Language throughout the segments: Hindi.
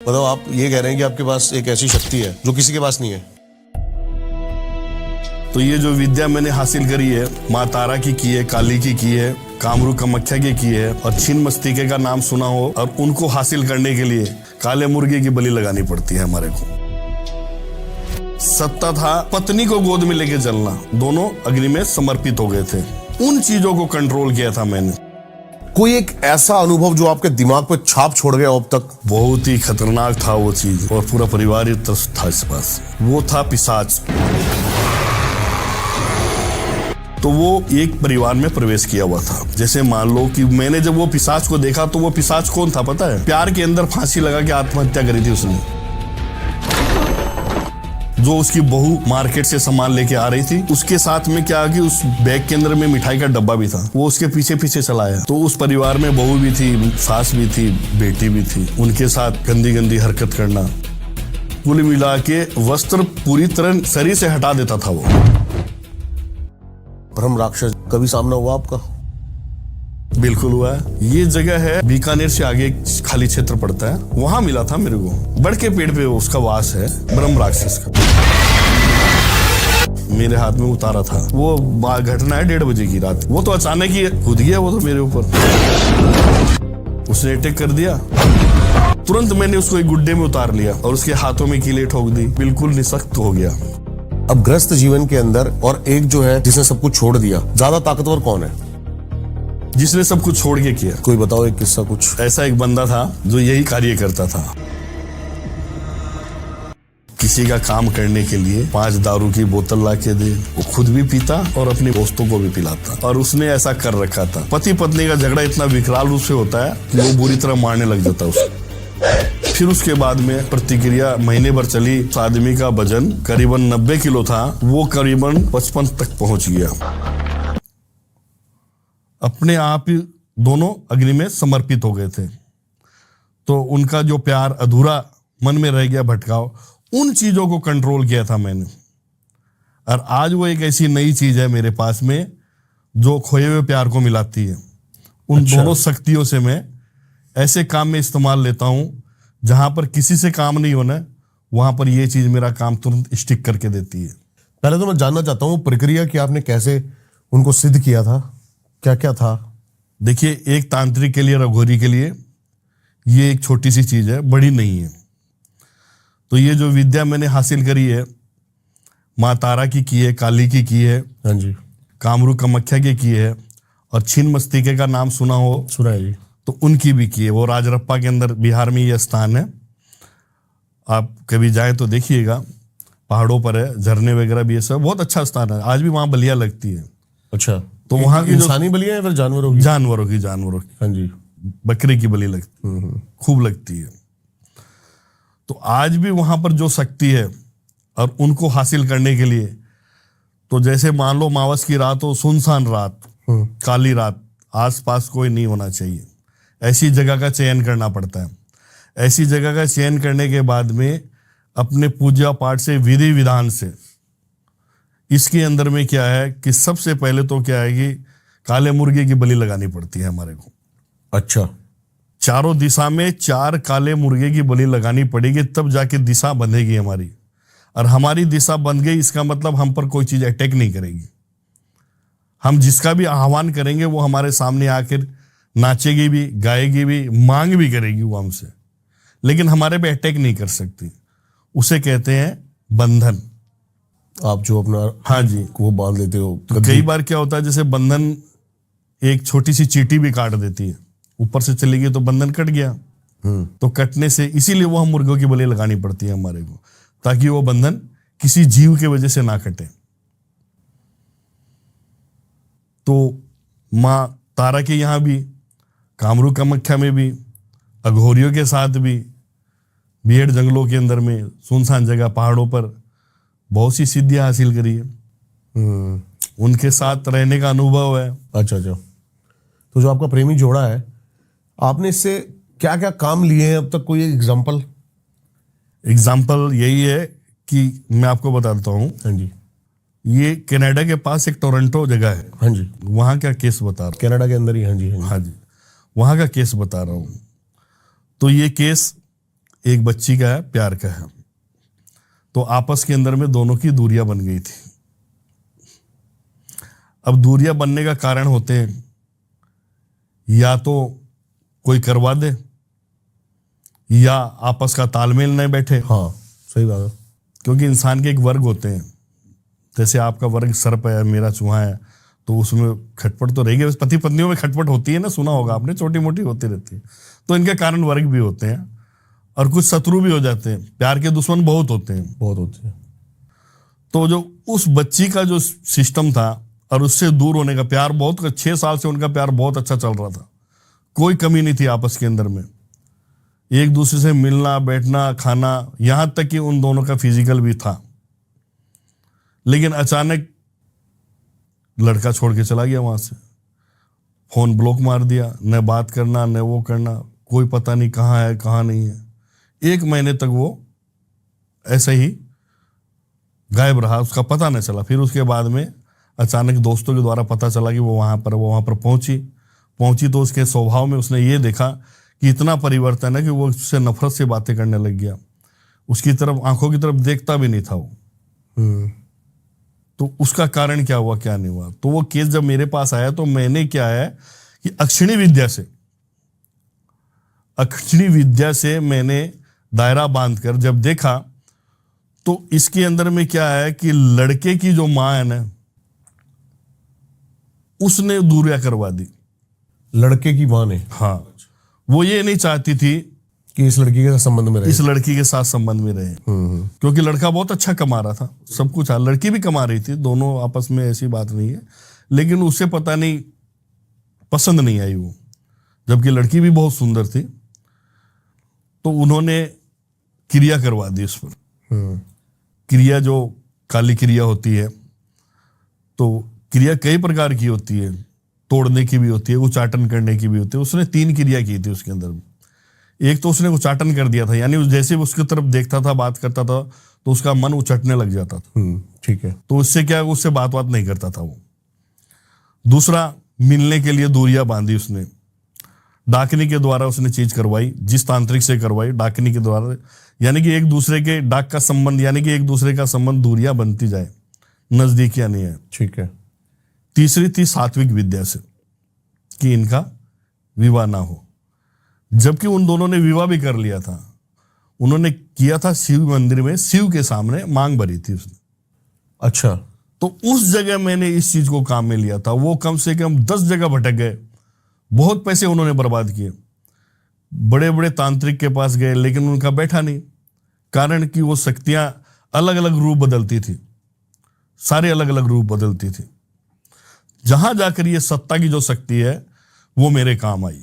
मतलब आप ये कह रहे हैं कि आपके पास एक ऐसी शक्ति है जो किसी के पास नहीं है। तो ये जो विद्या मैंने हासिल करी है, माँ तारा की है, काली की है, कामरू कामाख्या की है, और छिन्न मस्तिके का नाम सुना हो, और उनको हासिल करने के लिए काले मुर्गे की बलि लगानी पड़ती है हमारे को। सत्ता था पत्नी को गोद में लेके चलना, दोनों अग्नि में समर्पित हो गए थे। उन चीजों को कंट्रोल किया था मैंने। कोई एक ऐसा अनुभव जो आपके दिमाग पे छाप छोड़ गया अब तक? बहुत ही खतरनाक था वो चीज, और पूरा परिवार ही था इस पास। वो था पिशाच। तो वो एक परिवार में प्रवेश किया हुआ था। जैसे मान लो कि मैंने जब वो पिशाच को देखा, तो वो पिशाच कौन था पता है? प्यार के अंदर फांसी लगा के आत्महत्या करी थी उसने। जो उसकी बहू मार्केट से सामान लेके आ रही थी, उसके साथ में क्या कि उस बैग के अंदर में मिठाई का डब्बा भी था, वो उसके पीछे पीछे चलाया। तो उस परिवार में बहू भी थी, सास भी थी, बेटी भी थी, उनके साथ गंदी गंदी हरकत करना। कुल मिला के वस्त्र पूरी तरह शरीर से हटा देता था वो। ब्रह्म राक्षस कभी सामना हुआ आपका? बिल्कुल हुआ है। ये जगह है बीकानेर से आगे एक खाली क्षेत्र पड़ता है, वहां मिला था मेरे को। बड़ के पेड़ पे उसका वास है, ब्रह्म राक्षस का। मेरे हाथ में उतारा था। वो घटना है 1:30 बजे की रात। वो तो अचानक ही कूद गया वो तो मेरे ऊपर, उसने अटैक कर दिया। तुरंत मैंने उसको एक गुड्डे में उतार लिया और उसके हाथों में कीले ठोक दी, बिल्कुल निशक्त हो गया। अब ग्रस्त जीवन के अंदर और एक जो है जिसने सब कुछ छोड़ दिया, ज्यादा ताकतवर कौन है? जिसने सब कुछ छोड़ के किया। कोई बताओ एक किस्सा कुछ। ऐसा एक बंदा था जो यही कार्य करता था। किसी का काम करने के लिए 5 दारू की बोतल ला के दे, वो खुद भी पीता और अपने दोस्तों को भी पिलाता। और उसने ऐसा कर रखा था। पति पत्नी का झगड़ा इतना विकराल रूप से होता है कि वो बुरी तरह मारने लग जाता उसको। फिर उसके बाद में प्रतिक्रिया महीने भर चली। उस आदमी का वजन करीबन 90 किलो था, वो करीबन 55 तक पहुंच गया। अपने आप ही दोनों अग्नि में समर्पित हो गए थे। तो उनका जो प्यार अधूरा मन में रह गया, भटकाव, उन चीजों को कंट्रोल किया था मैंने। और आज वो एक ऐसी नई चीज है मेरे पास में जो खोए हुए प्यार को मिलाती है। उन दोनों शक्तियों से मैं ऐसे काम में इस्तेमाल लेता हूं जहां पर किसी से काम नहीं होना, वहां पर ये चीज मेरा काम तुरंत स्टिक करके देती है। पहले तो मैं जानना चाहता हूँ प्रक्रिया कि आपने कैसे उनको सिद्ध किया था, क्या क्या था? देखिए, एक तांत्रिक के लिए, रघोरी के लिए ये एक छोटी सी चीज है, बड़ी नहीं है। तो ये जो विद्या मैंने हासिल करी है, माँ तारा की है, काली की है, हाँ जी, कामरू कामाख्या की है, और छिन्न मस्तिके का नाम सुना हो? सुना है जी। तो उनकी भी की है। वो राजरप्पा के अंदर बिहार में ये स्थान है। आप कभी जाए तो देखिएगा, पहाड़ों पर है, झरने वगैरह भी है, सब बहुत अच्छा स्थान है। आज भी वहां बलियां लगती है। अच्छा, तो वहां की इंसानी बलियां या फिर जानवरों की? जानवरों की। हाँ जी, बकरे की बलि लगती, खूब लगती है। तो आज भी वहां पर जो शक्ति है, और उनको हासिल करने के लिए, तो जैसे मान लो मावस की रात हो, सुनसान रात, काली रात, आसपास कोई नहीं होना चाहिए, ऐसी जगह का चयन करना पड़ता है। ऐसी जगह का चयन करने के बाद में अपने पूजा पाठ से, विधि विधान से, इसके अंदर में क्या है कि सबसे पहले तो क्या है कि काले मुर्गे की बलि लगानी पड़ती है हमारे को। अच्छा, चारों दिशा में 4 काले मुर्गे की बलि लगानी पड़ेगी, तब जाके दिशा बंधेगी हमारी। और हमारी दिशा बंध गई, इसका मतलब हम पर कोई चीज अटैक नहीं करेगी। हम जिसका भी आह्वान करेंगे वो हमारे सामने आकर नाचेगी भी, गाएगी भी, मांग भी करेगी वो हमसे, लेकिन हमारे पे अटैक नहीं कर सकती। उसे कहते हैं बंधन। आप जो अपना, हाँ जी, वो बांध लेते हो। तो कई बार क्या होता है, जैसे बंधन एक छोटी सी चींटी भी काट देती है, ऊपर से चली गई तो बंधन कट गया। तो कटने से, इसीलिए वो हम मुर्गों की बलि लगानी पड़ती है हमारे को, ताकि वो बंधन किसी जीव के वजह से ना कटे। तो माँ तारा के यहाँ भी, कामरू कामाख्या में भी, अघोरियों के साथ भी, बीहड़ जंगलों के अंदर में, सुनसान जगह, पहाड़ों पर बहुत सी सिद्धियां हासिल करी है। उनके साथ रहने का अनुभव है। अच्छा अच्छा। तो जो आपका प्रेमी जोड़ा है, आपने इससे क्या क्या काम लिए हैं अब तक? कोई एग्जाम्पल? एग्जाम्पल यही है कि मैं आपको बताता हूँ। हाँ जी, ये कनाडा के पास एक टोरंटो जगह है। हाँ जी, वहां का केस बता रहा हूँ। कनाडा के अंदर ही? हाँ जी, हाँ जी, हाँ जी, वहां का केस बता रहा हूँ। तो ये केस एक बच्ची का है, प्यार का है। तो आपस के अंदर में दोनों की दूरियां बन गई थी। अब दूरियां बनने का कारण होते हैं या तो कोई करवा दे, या आपस का तालमेल नहीं बैठे। हाँ, सही बात है। क्योंकि इंसान के एक वर्ग होते हैं, जैसे आपका वर्ग सर्प है, मेरा चूहा है, तो उसमें खटपट तो रहेगी। पति पत्नियों में खटपट होती है ना, सुना होगा आपने, छोटी मोटी होती रहती है। तो इनके कारण वर्ग भी होते हैं और कुछ शत्रु भी हो जाते हैं। प्यार के दुश्मन बहुत होते हैं, बहुत होती है। तो जो उस बच्ची का जो सिस्टम था और उससे दूर होने का, प्यार बहुत 6 साल से उनका प्यार बहुत अच्छा चल रहा था, कोई कमी नहीं थी आपस के अंदर में, एक दूसरे से मिलना, बैठना, खाना, यहां तक कि उन दोनों का फिजिकल भी था। लेकिन अचानक लड़का छोड़ के चला गया वहां से, फोन ब्लॉक मार दिया, न बात करना न वो करना, कोई पता नहीं कहाँ है कहाँ नहीं है। 1 महीने तक वो ऐसे ही गायब रहा, उसका पता नहीं चला। फिर उसके बाद में अचानक दोस्तों के द्वारा पता चला कि वो वहां पर पहुंची तो उसके स्वभाव में उसने ये देखा कि इतना परिवर्तन है कि वो उससे नफरत से बातें करने लग गया, उसकी तरफ, आंखों की तरफ देखता भी नहीं था वो। तो उसका कारण क्या हुआ क्या नहीं हुआ, तो वो केस जब मेरे पास आया तो मैंने क्या है कि अक्षिणी विद्या से मैंने दायरा बांधकर जब देखा, तो इसके अंदर में क्या है कि लड़के की जो मां है ना, उसने दूरियां करवा दी। लड़के की मां ने? हाँ, वो ये नहीं चाहती थी कि इस लड़की के साथ संबंध में रहे, इस लड़की के साथ संबंध में रहे। क्योंकि लड़का बहुत अच्छा कमा रहा था, सब कुछ, लड़की भी कमा रही थी, दोनों आपस में, ऐसी बात नहीं है। लेकिन उसे पता नहीं पसंद नहीं आई वो, जबकि लड़की भी बहुत सुंदर थी। तो उन्होंने क्रिया करवा दी उस पर। क्रिया जो काली क्रिया होती है, तो क्रिया कई प्रकार की होती है, तोड़ने की भी होती है, उच्चाटन करने की भी होती है। उसने 3 क्रिया की थी उसके अंदर। एक तो उसने उच्चाटन कर दिया था, यानी जैसे उसकी तरफ देखता था, बात करता था, तो उसका मन उचटने लग जाता था। ठीक है। तो उससे क्या, उससे बात नहीं करता था वो। दूसरा, मिलने के लिए दूरियां बांधी उसने, डाकनी के द्वारा उसने चीज करवाई, जिस तांत्रिक से करवाई, डाकनी के द्वारा, यानी कि एक दूसरे के डाक का संबंध, यानी कि एक दूसरे का संबंध, दूरियां बनती जाए, नजदीकियां नहीं है। ठीक है। तीसरी थी सात्विक विद्या से, कि इनका विवाह ना हो, जबकि उन दोनों ने विवाह भी कर लिया था। उन्होंने किया था शिव मंदिर में, शिव के सामने मांग भरी थी उसने। अच्छा। तो उस जगह मैंने इस चीज को काम में लिया था। वो कम से कम 10 जगह भटक गए, बहुत पैसे उन्होंने बर्बाद किए, बड़े बड़े तांत्रिक के पास गए, लेकिन उनका बैठा नहीं। कारण कि वो शक्तियां अलग अलग रूप बदलती थी, सारे अलग अलग रूप बदलती थी। जहां जाकर ये सत्ता की जो शक्ति है वो मेरे काम आई,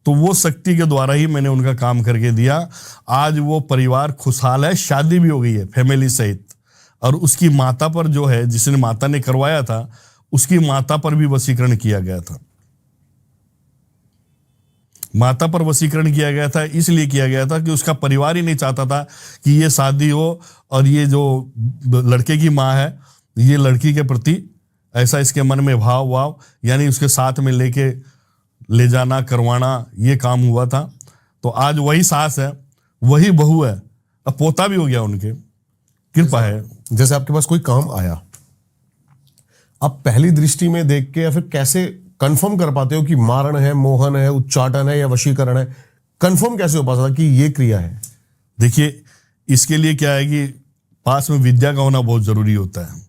तो वो शक्ति के द्वारा ही मैंने उनका काम करके दिया। आज वो परिवार खुशहाल है, शादी भी हो गई है फैमिली सहित। और उसकी माता पर जो है, जिसने माता ने करवाया था, उसकी माता पर भी वशीकरण किया गया था। माता पर वशीकरण किया गया था, इसलिए किया गया था कि उसका परिवार ही नहीं चाहता था कि ये शादी हो, और ये जो लड़के की माँ है, ये लड़की के प्रति ऐसा इसके मन में भाव, यानी उसके साथ में लेके ले जाना, करवाना, ये काम हुआ था। तो आज वही सास है, वही बहू है, अब पोता भी हो गया, उनके कृपा है। जैसे आपके पास कोई काम आया, आप पहली दृष्टि में देख के या फिर कैसे कंफर्म कर पाते हो कि मारण है, मोहन है, उच्चाटन है या वशीकरण है? कंफर्म कैसे हो पाता कि ये क्रिया है? देखिए, इसके लिए क्या है कि पास में विद्या का होना बहुत जरूरी होता है।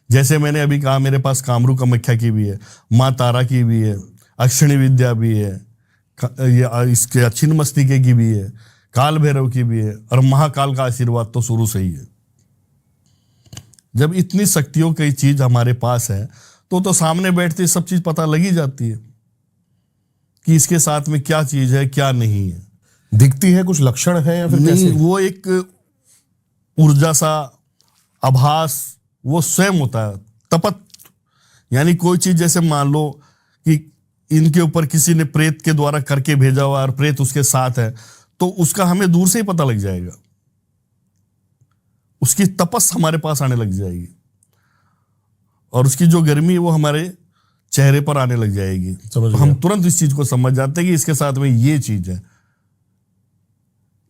जैसे मैंने अभी कहा, मेरे पास कामरू कामाख्या की भी है, माँ तारा की भी है, अक्षिणी विद्या भी है, ये इसके छिन्नमस्तिके की भी है, काल भैरव की भी है, और महाकाल का आशीर्वाद तो शुरू से ही है। जब इतनी शक्तियों की चीज हमारे पास है, तो सामने बैठते सब चीज पता लगी जाती है कि इसके साथ में क्या चीज है, क्या नहीं है। दिखती है, कुछ लक्षण है या फिर कैसे? वो एक ऊर्जा सा आभास वो स्वयं होता है, तपत। यानी कोई चीज, जैसे मान लो कि इनके ऊपर किसी ने प्रेत के द्वारा करके भेजा हुआ और प्रेत उसके साथ है, तो उसका हमें दूर से ही पता लग जाएगा, उसकी तपस हमारे पास आने लग जाएगी, और उसकी जो गर्मी है वो हमारे चेहरे पर आने लग जाएगी। तो हम तुरंत इस चीज को समझ जाते हैं कि इसके साथ में ये चीज है।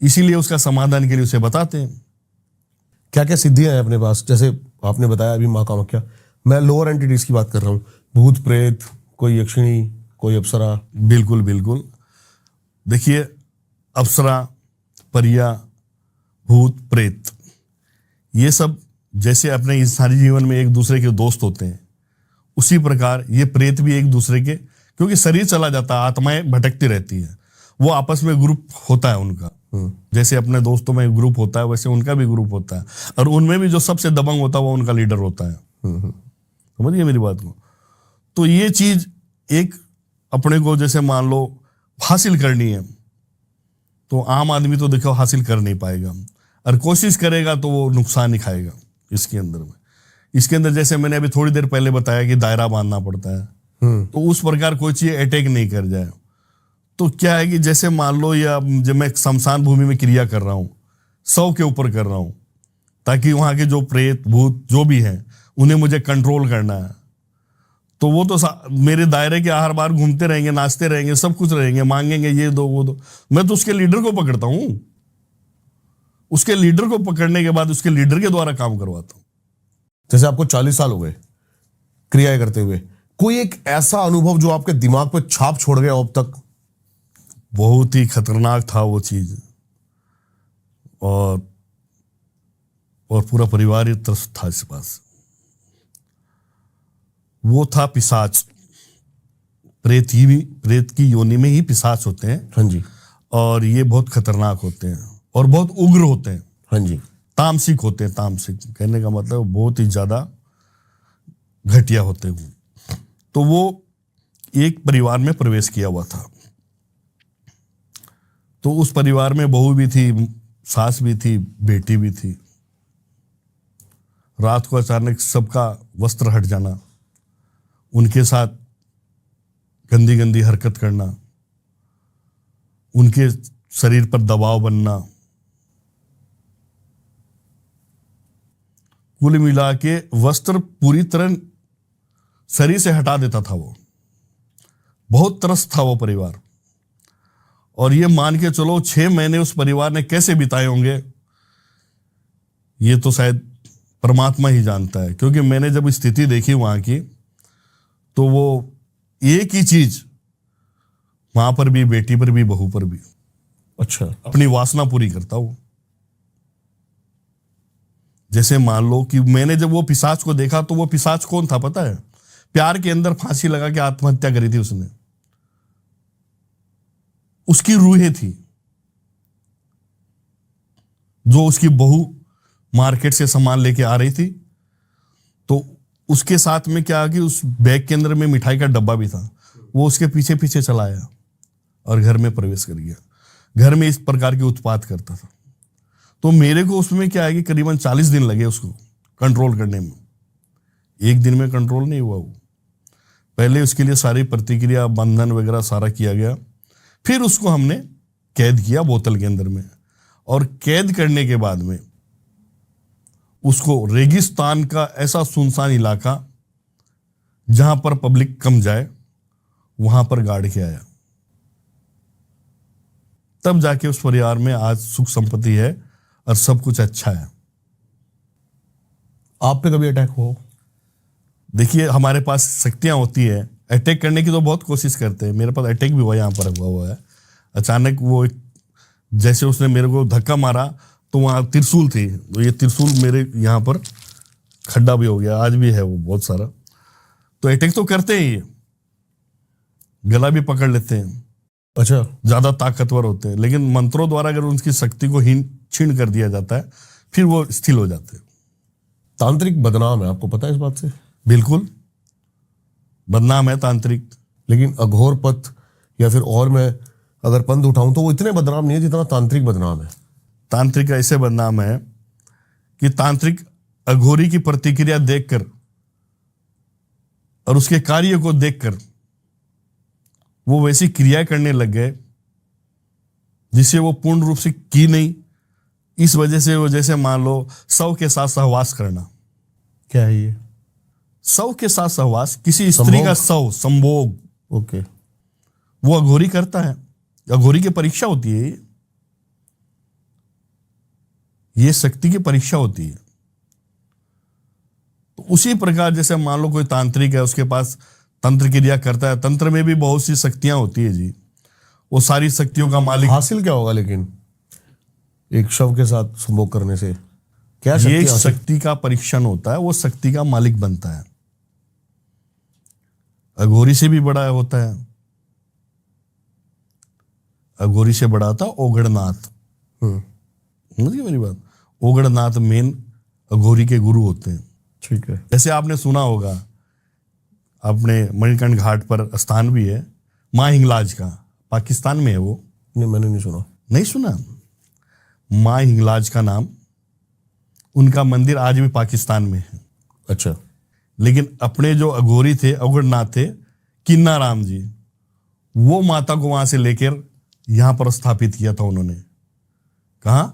इसीलिए उसका समाधान के लिए उसे बताते हैं। क्या क्या सिद्धियां हैं अपने पास? जैसे आपने बताया अभी माँ कामाख्या, मैं लोअर एंटिटीज की बात कर रहा हूँ, भूत प्रेत, कोई यक्षिणी, कोई अप्सरा। बिल्कुल बिल्कुल। देखिए, अप्सरा, परिया, भूत, प्रेत, ये सब जैसे अपने इंसानी जीवन में एक दूसरे के दोस्त होते हैं, उसी प्रकार ये प्रेत भी एक दूसरे के, क्योंकि शरीर चला जाता है, आत्माएं भटकती रहती है, वो आपस में ग्रुप होता है उनका। जैसे अपने दोस्तों में ग्रुप होता है, वैसे उनका भी ग्रुप होता है, और उनमें भी जो सबसे दबंग होता है वो उनका लीडर होता है। समझिए मेरी बात को। तो ये चीज एक अपने को जैसे मान लो हासिल करनी है, तो आम आदमी तो देखो हासिल कर नहीं पाएगा, और कोशिश करेगा तो वो नुकसान ही खाएगा इसके अंदर में। इसके अंदर जैसे मैंने अभी थोड़ी देर पहले बताया कि दायरा बांधना पड़ता है, तो उस प्रकार कोई चीज अटैक नहीं कर जाए। तो क्या है कि जैसे मान लो, या जब मैं शमशान भूमि में क्रिया कर रहा हूं, 100 के ऊपर कर रहा हूं, ताकि वहां के जो प्रेत भूत जो भी हैं उन्हें मुझे कंट्रोल करना है, तो वो तो मेरे दायरे के हर बार घूमते रहेंगे, नाचते रहेंगे, सब कुछ रहेंगे, मांगेंगे ये दो वो दो। मैं तो उसके लीडर को पकड़ता हूं, उसके लीडर को पकड़ने के बाद उसके लीडर के द्वारा काम करवाता हूं। जैसे आपको 40 साल हो गए क्रियाएं करते हुए, कोई एक ऐसा अनुभव जो आपके दिमाग पे छाप छोड़ गया अब तक? बहुत ही खतरनाक था वो चीज, और पूरा परिवार ही तरफ था इस पास। वो था पिशाच। प्रेत की योनि में ही पिशाच होते हैं। हाँ जी। और ये बहुत खतरनाक होते हैं और बहुत उग्र होते हैं। हाँ जी। तामसिक होते हैं। तामसिक कहने का मतलब बहुत ही ज्यादा घटिया होते हैं। तो वो एक परिवार में प्रवेश किया हुआ था। तो उस परिवार में बहू भी थी, सास भी थी, बेटी भी थी। रात को अचानक सबका वस्त्र हट जाना, उनके साथ गंदी गंदी हरकत करना, उनके शरीर पर दबाव बनना, कुल मिला के वस्त्र पूरी तरह शरीर से हटा देता था वो। बहुत त्रस्त था वो परिवार। और ये मान के चलो 6 महीने उस परिवार ने कैसे बिताए होंगे, ये तो शायद परमात्मा ही जानता है। क्योंकि मैंने जब स्थिति देखी वहां की, तो वो एक ही चीज वहां पर भी, बेटी पर भी, बहू पर भी, अच्छा, अपनी वासना पूरी करता वो। जैसे मान लो कि मैंने जब वो पिशाच को देखा, तो वो पिशाच कौन था पता है? प्यार के अंदर फांसी लगा के आत्महत्या करी थी उसने। उसकी रूहें थी, जो उसकी बहू मार्केट से सामान लेके आ रही थी, तो उसके साथ में क्या कि उस बैग के अंदर में मिठाई का डब्बा भी था। वो उसके पीछे पीछे चला आया और घर में प्रवेश कर गया। घर में इस प्रकार के उत्पात करता था। तो मेरे को उसमें क्या है कि करीबन 40 दिन लगे उसको कंट्रोल करने में। एक दिन में कंट्रोल नहीं हुआ वो। पहले उसके लिए सारी प्रतिक्रिया, बंधन वगैरह सारा किया गया। फिर उसको हमने कैद किया बोतल के अंदर में। और कैद करने के बाद में उसको रेगिस्तान का ऐसा सुनसान इलाका, जहां पर पब्लिक कम जाए, वहां पर गाड़ के आया। तब जाके उस परिवार में आज सुख संपत्ति है और सब कुछ अच्छा है। आप पे कभी अटैक हो? देखिए, हमारे पास शक्तियां होती है, अटैक करने की तो बहुत कोशिश करते हैं। मेरे पास अटैक भी हुआ, यहाँ पर हुआ है। अचानक वो जैसे उसने मेरे को धक्का मारा, तो वहां त्रिशूल थी, तो ये त्रिशूल मेरे यहाँ पर खड्डा भी हो गया, आज भी है वो बहुत सारा। तो अटैक तो करते ही, ये गला भी पकड़ लेते हैं। अच्छा, ज्यादा ताकतवर होते हैं, लेकिन मंत्रों द्वारा अगर उनकी शक्ति को छीन कर दिया जाता है, फिर वो स्थिर हो जाते हैं। तांत्रिक बदनाम है, आपको पता है इस बात से? बिल्कुल बदनाम है तांत्रिक। लेकिन अघोर पथ या फिर और मैं अगर पंथ उठाऊं, तो वो इतने बदनाम नहीं है जितना तांत्रिक बदनाम है। तांत्रिक ऐसे बदनाम है कि तांत्रिक अघोरी की प्रतिक्रिया देखकर और उसके कार्य को देखकर वो वैसी क्रिया करने लग गए जिसे वो पूर्ण रूप से की नहीं। इस वजह से वो, जैसे मान लो, शव के साथ सहवास करना। क्या है ये? शव के साथ सहवास, किसी स्त्री का शव, संभोग, ओके, वो अघोरी करता है। अघोरी की परीक्षा होती है ये। ये शक्ति की परीक्षा होती है। तो उसी प्रकार जैसे मान लो कोई तांत्रिक है, उसके पास तंत्र क्रिया करता है, तंत्र में भी बहुत सी शक्तियां होती है जी। वो सारी शक्तियों का मालिक हासिल क्या होगा लेकिन एक शव के साथ संभोग करने से क्या ये शक्ति हासिल? शक्ति का परीक्षण होता है, वो शक्ति का मालिक बनता है। अघोरी से भी बड़ा होता है, अघोरी से बड़ा था ओगड़नाथ। समझिए मेरी बात, ओगड़नाथ मेन अघोरी के गुरु होते हैं। ठीक है। जैसे आपने सुना होगा, अपने मणिकर्ण घाट पर स्थान भी है माँ हिंगलाज का, पाकिस्तान में है वो। नहीं, मैंने नहीं सुना। नहीं सुना? माँ हिंगलाज का नाम, उनका मंदिर आज भी पाकिस्तान में है। अच्छा। लेकिन अपने जो अघोरी थे, अघोरनाथ थे, किन्नाराम जी, वो माता को वहां से लेकर यहां पर स्थापित किया था उन्होंने। कहा?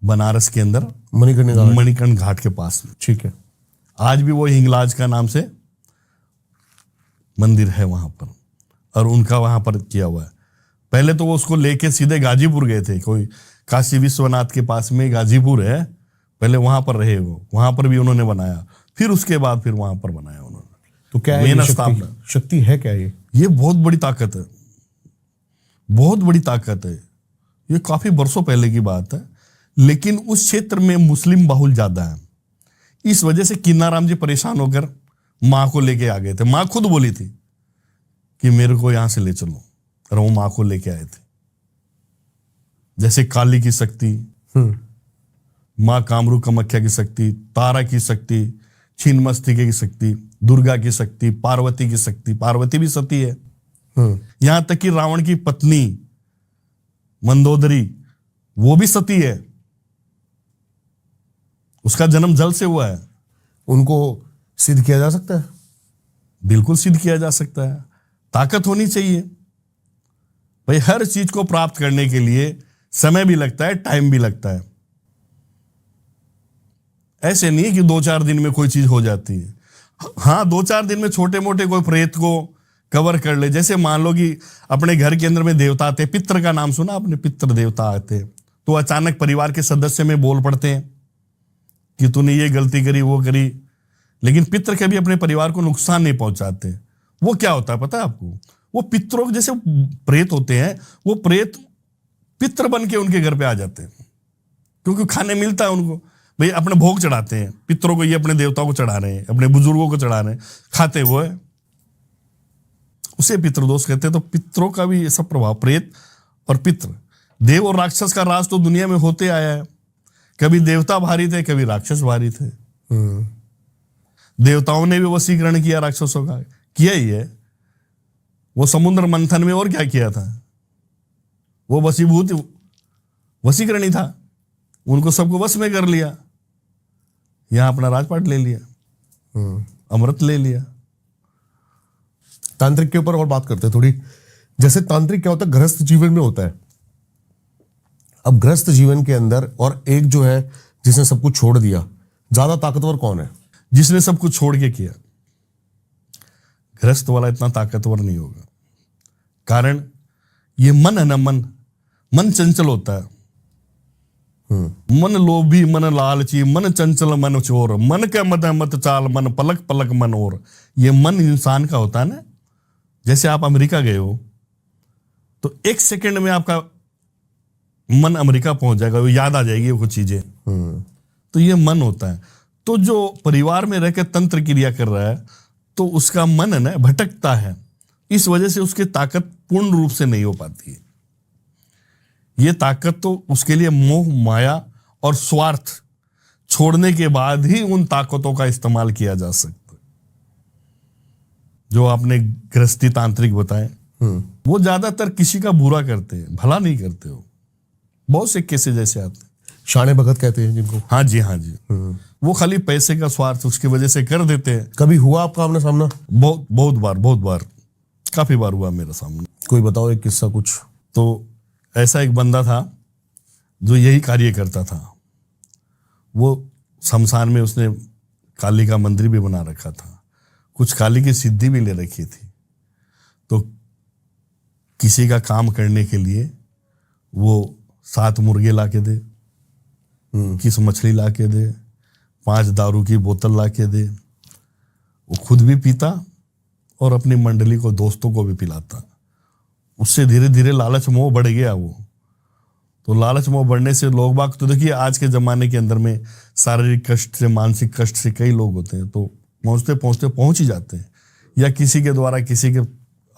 बनारस के अंदर मणिकर्ण घाट के पास में। ठीक है। आज भी वो हिंगलाज का नाम से मंदिर है वहां पर, और उनका वहां पर किया हुआ है। पहले तो वो उसको लेके सीधे गाजीपुर गए थे, कोई काशी विश्वनाथ के पास में गाजीपुर है, पहले वहां पर रहे वो, वहां पर भी उन्होंने बनाया, फिर उसके बाद फिर वहां पर बनाया उन्होंने। तो क्या है ये शक्ति है क्या ये बहुत बड़ी ताकत है, बहुत बड़ी ताकत है। ये काफी वर्षों पहले की बात है, लेकिन उस क्षेत्र में मुस्लिम बाहुल ज्यादा है। इस वजह से किन्नाराम जी परेशान होकर माँ को लेके आ गए थे। माँ खुद बोली थी कि मेरे को यहां से ले चलो, और वो माँ को लेके आए थे। जैसे काली की शक्ति, माँ कामरू कामाख्या की शक्ति, तारा की शक्ति, छिन्नमस्तिके की शक्ति, दुर्गा की शक्ति, पार्वती की शक्ति। पार्वती भी सती है। यहां तक कि रावण की पत्नी मंदोदरी, वो भी सती है। उसका जन्म जल से हुआ है। उनको सिद्ध किया जा सकता है? बिल्कुल सिद्ध किया जा सकता है। ताकत होनी चाहिए भाई। हर चीज को प्राप्त करने के लिए समय भी लगता है, टाइम भी लगता है। ऐसे नहीं कि 2-4 दिन में कोई चीज हो जाती है। हाँ, 2-4 दिन में छोटे मोटे कोई प्रेत को कवर कर ले। जैसे मान लो कि अपने घर के अंदर में देवता आते, पितृ का नाम सुना आपने? पितृ देवता आते तो अचानक परिवार के सदस्य में बोल पड़ते हैं कि तूने ये गलती करी, वो करी। लेकिन पितृ कभी अपने परिवार को नुकसान नहीं पहुंचाते। वो क्या होता है पता है आपको? वो पितरों के जैसे प्रेत होते हैं, वो प्रेत पितृ बन के उनके घर पे आ जाते हैं, क्योंकि खाने मिलता है उनको। भाई अपने भोग चढ़ाते हैं पितरों को, ये अपने देवताओं को चढ़ा रहे हैं, अपने बुजुर्गों को चढ़ा रहे हैं, खाते हुए, उसे पितृदोष कहते हैं। तो पितरों का भी ऐसा प्रभाव, प्रेत और पितृ, देव और राक्षस का राज तो दुनिया में होते आया है। कभी देवता भारी थे, कभी राक्षस भारी थे। देवताओं ने भी वशीकरण किया, राक्षसों का किया ही है। वो समुद्र मंथन में और क्या किया था? वो वशीकरण ही था। उनको सबको वश में कर लिया, यहां अपना राजपाट ले लिया, अमृत ले लिया। तांत्रिक के ऊपर और बात करते हैं थोड़ी। जैसे तांत्रिक क्या होता है, गृहस्थ जीवन में होता है। अब गृहस्थ जीवन के अंदर और एक जो है जिसने सब कुछ छोड़ दिया, ज्यादा ताकतवर कौन है? जिसने सब कुछ छोड़ के किया। गृहस्थ वाला इतना ताकतवर नहीं होगा, कारण ये मन है ना, मन चंचल होता है। मन लोभी, मन लालची, मन चंचल, मन चोर, मन के मत मत चाल, मन पलक पलक मन और। ये मन इंसान का होता है ना। जैसे आप अमेरिका गए हो तो 1 सेकंड में आपका मन अमेरिका पहुंच जाएगा, वो याद आ जाएगी कुछ चीजें। तो ये मन होता है। तो जो परिवार में रहकर तंत्र क्रिया कर रहा है, तो उसका मन है ना भटकता है। इस वजह से उसकी ताकत पूर्ण रूप से नहीं हो पाती है। ये ताकत तो उसके लिए मोह, माया और स्वार्थ छोड़ने के बाद ही उन ताकतों का इस्तेमाल किया जा सकता है। जो आपने गृहस्थी तांत्रिक बताए, वो ज्यादातर किसी का बुरा करते हैं, भला नहीं करते हो। बहुत से केसेस जैसे आते हैं, शाने भगत कहते हैं जिनको। हाँ जी, हाँ जी। वो खाली पैसे का स्वार्थ उसकी वजह से कर देते हैं। कभी हुआ आपका आमने सामना? बहुत बार, काफी बार हुआ मेरे सामने। कोई बताओ एक किस्सा कुछ। तो ऐसा एक बंदा था जो यही कार्य करता था। वो शमशान में उसने काली का मंदिर भी बना रखा था, कुछ काली की सिद्धि भी ले रखी थी। तो किसी का काम करने के लिए वो 7 मुर्गे ला के दे, किस मछली ला के दे, 5 दारू की बोतल ला के दे, वो खुद भी पीता और अपनी मंडली को, दोस्तों को भी पिलाता। उससे धीरे धीरे लालच मोह बढ़ गया वो। तो लालच मोह बढ़ने से लोग बाग, तो देखिए आज के ज़माने के अंदर में शारीरिक कष्ट से, मानसिक कष्ट से कई लोग होते हैं, तो पहुँचते पहुँचते पहुँच ही जाते हैं, या किसी के द्वारा किसी के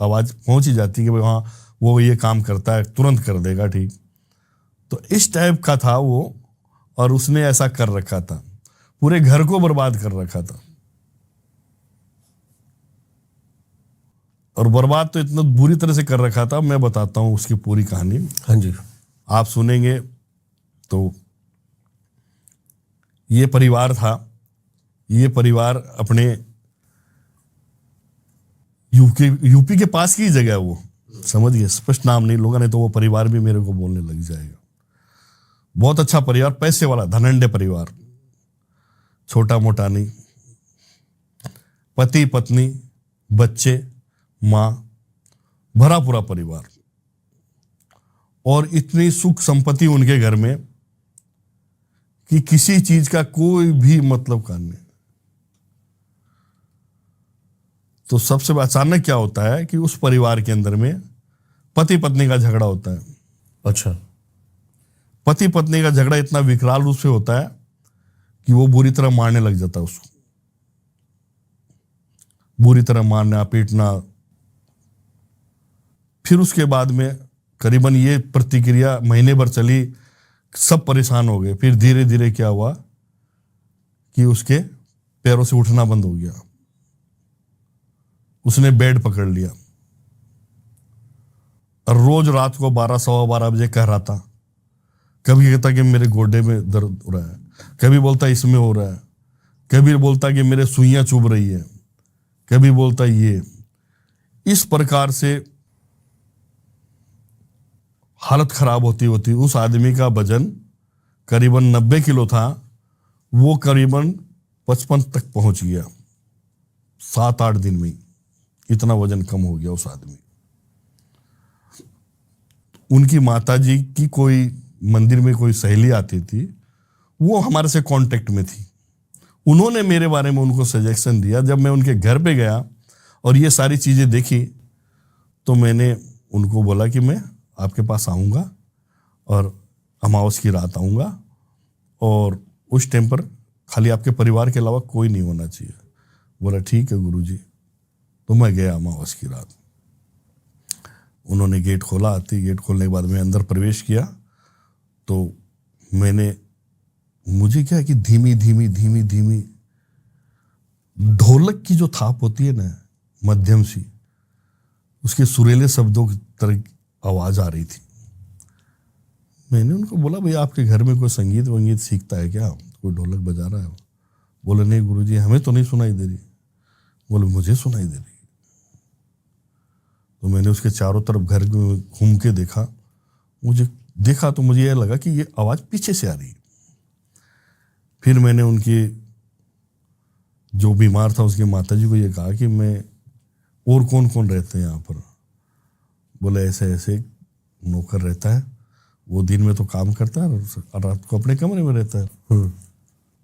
आवाज़ पहुँच ही जाती है कि भाई हाँ वो ये काम करता है, तुरंत कर देगा ठीक। तो इस टाइप का था वो, और उसने ऐसा कर रखा था, पूरे घर को बर्बाद कर रखा था। और बर्बाद तो इतना बुरी तरह से कर रखा था, मैं बताता हूँ उसकी पूरी कहानी। हाँ जी। आप सुनेंगे तो ये परिवार था, ये परिवार अपने यूपी के पास की जगह है वो, समझ गए, स्पष्ट नाम नहीं लोगों ने, तो वो परिवार भी मेरे को बोलने लग जाएगा। बहुत अच्छा परिवार, पैसे वाला धनंडे परिवार, छोटा मोटा नहीं, पति पत्नी बच्चे माँ, भरा पूरा परिवार, और इतनी सुख संपत्ति उनके घर में कि किसी चीज का कोई भी मतलब का नहीं। तो सबसे अचानक क्या होता है कि उस परिवार के अंदर में पति पत्नी का झगड़ा होता है। अच्छा। पति पत्नी का झगड़ा इतना विकराल रूप से होता है कि वो बुरी तरह मारने लग जाता है उसको, बुरी तरह मारना पीटना। फिर उसके बाद में करीबन ये प्रतिक्रिया महीने भर चली, सब परेशान हो गए। फिर धीरे धीरे क्या हुआ कि उसके पैरों से उठना बंद हो गया, उसने बेड पकड़ लिया, और रोज रात को 12 सवा 12 बजे कह रहा था, कभी कहता कि मेरे गोडे में दर्द हो रहा है, कभी बोलता इसमें हो रहा है, कभी बोलता कि मेरे सुइयां चुभ रही है, कभी बोलता ये। इस प्रकार से हालत खराब होती होती उस आदमी का वजन करीबन 90 किलो था, वो करीबन 55 तक पहुंच गया 7-8 दिन में, इतना वजन कम हो गया उस आदमी। उनकी माताजी की कोई मंदिर में कोई सहेली आती थी, वो हमारे से कांटेक्ट में थी, उन्होंने मेरे बारे में उनको सजेशन दिया। जब मैं उनके घर पे गया और ये सारी चीजें देखी, तो मैंने उनको बोला कि मैं आपके पास आऊँगा और अमावस की रात आऊँगा, और उस टाइम पर खाली आपके परिवार के अलावा कोई नहीं होना चाहिए। बोला ठीक है गुरुजी। तो मैं गया अमावस की रात, उन्होंने गेट खोला, आती गेट खोलने के बाद मैं अंदर प्रवेश किया, तो मुझे क्या है कि धीमी धीमी धीमी धीमी ढोलक की जो थाप होती है ना, मध्यम सी, उसके सुरीले शब्दों की तरह आवाज आ रही थी। मैंने उनको बोला भाई आपके घर में कोई संगीत वंगीत सीखता है क्या, कोई ढोलक बजा रहा है? बोले नहीं गुरुजी, हमें तो नहीं सुनाई दे रही। बोले मुझे सुनाई दे रही। तो मैंने उसके चारों तरफ घर में घूम के देखा, तो मुझे यह लगा कि ये आवाज पीछे से आ रही है। फिर मैंने उनकी जो बीमार था उसकी माताजी को ये कहा कि मैं, और कौन कौन रहते हैं यहाँ पर? बोले ऐसे ऐसे नौकर रहता है, वो दिन में तो काम करता है और रात को अपने कमरे में रहता है।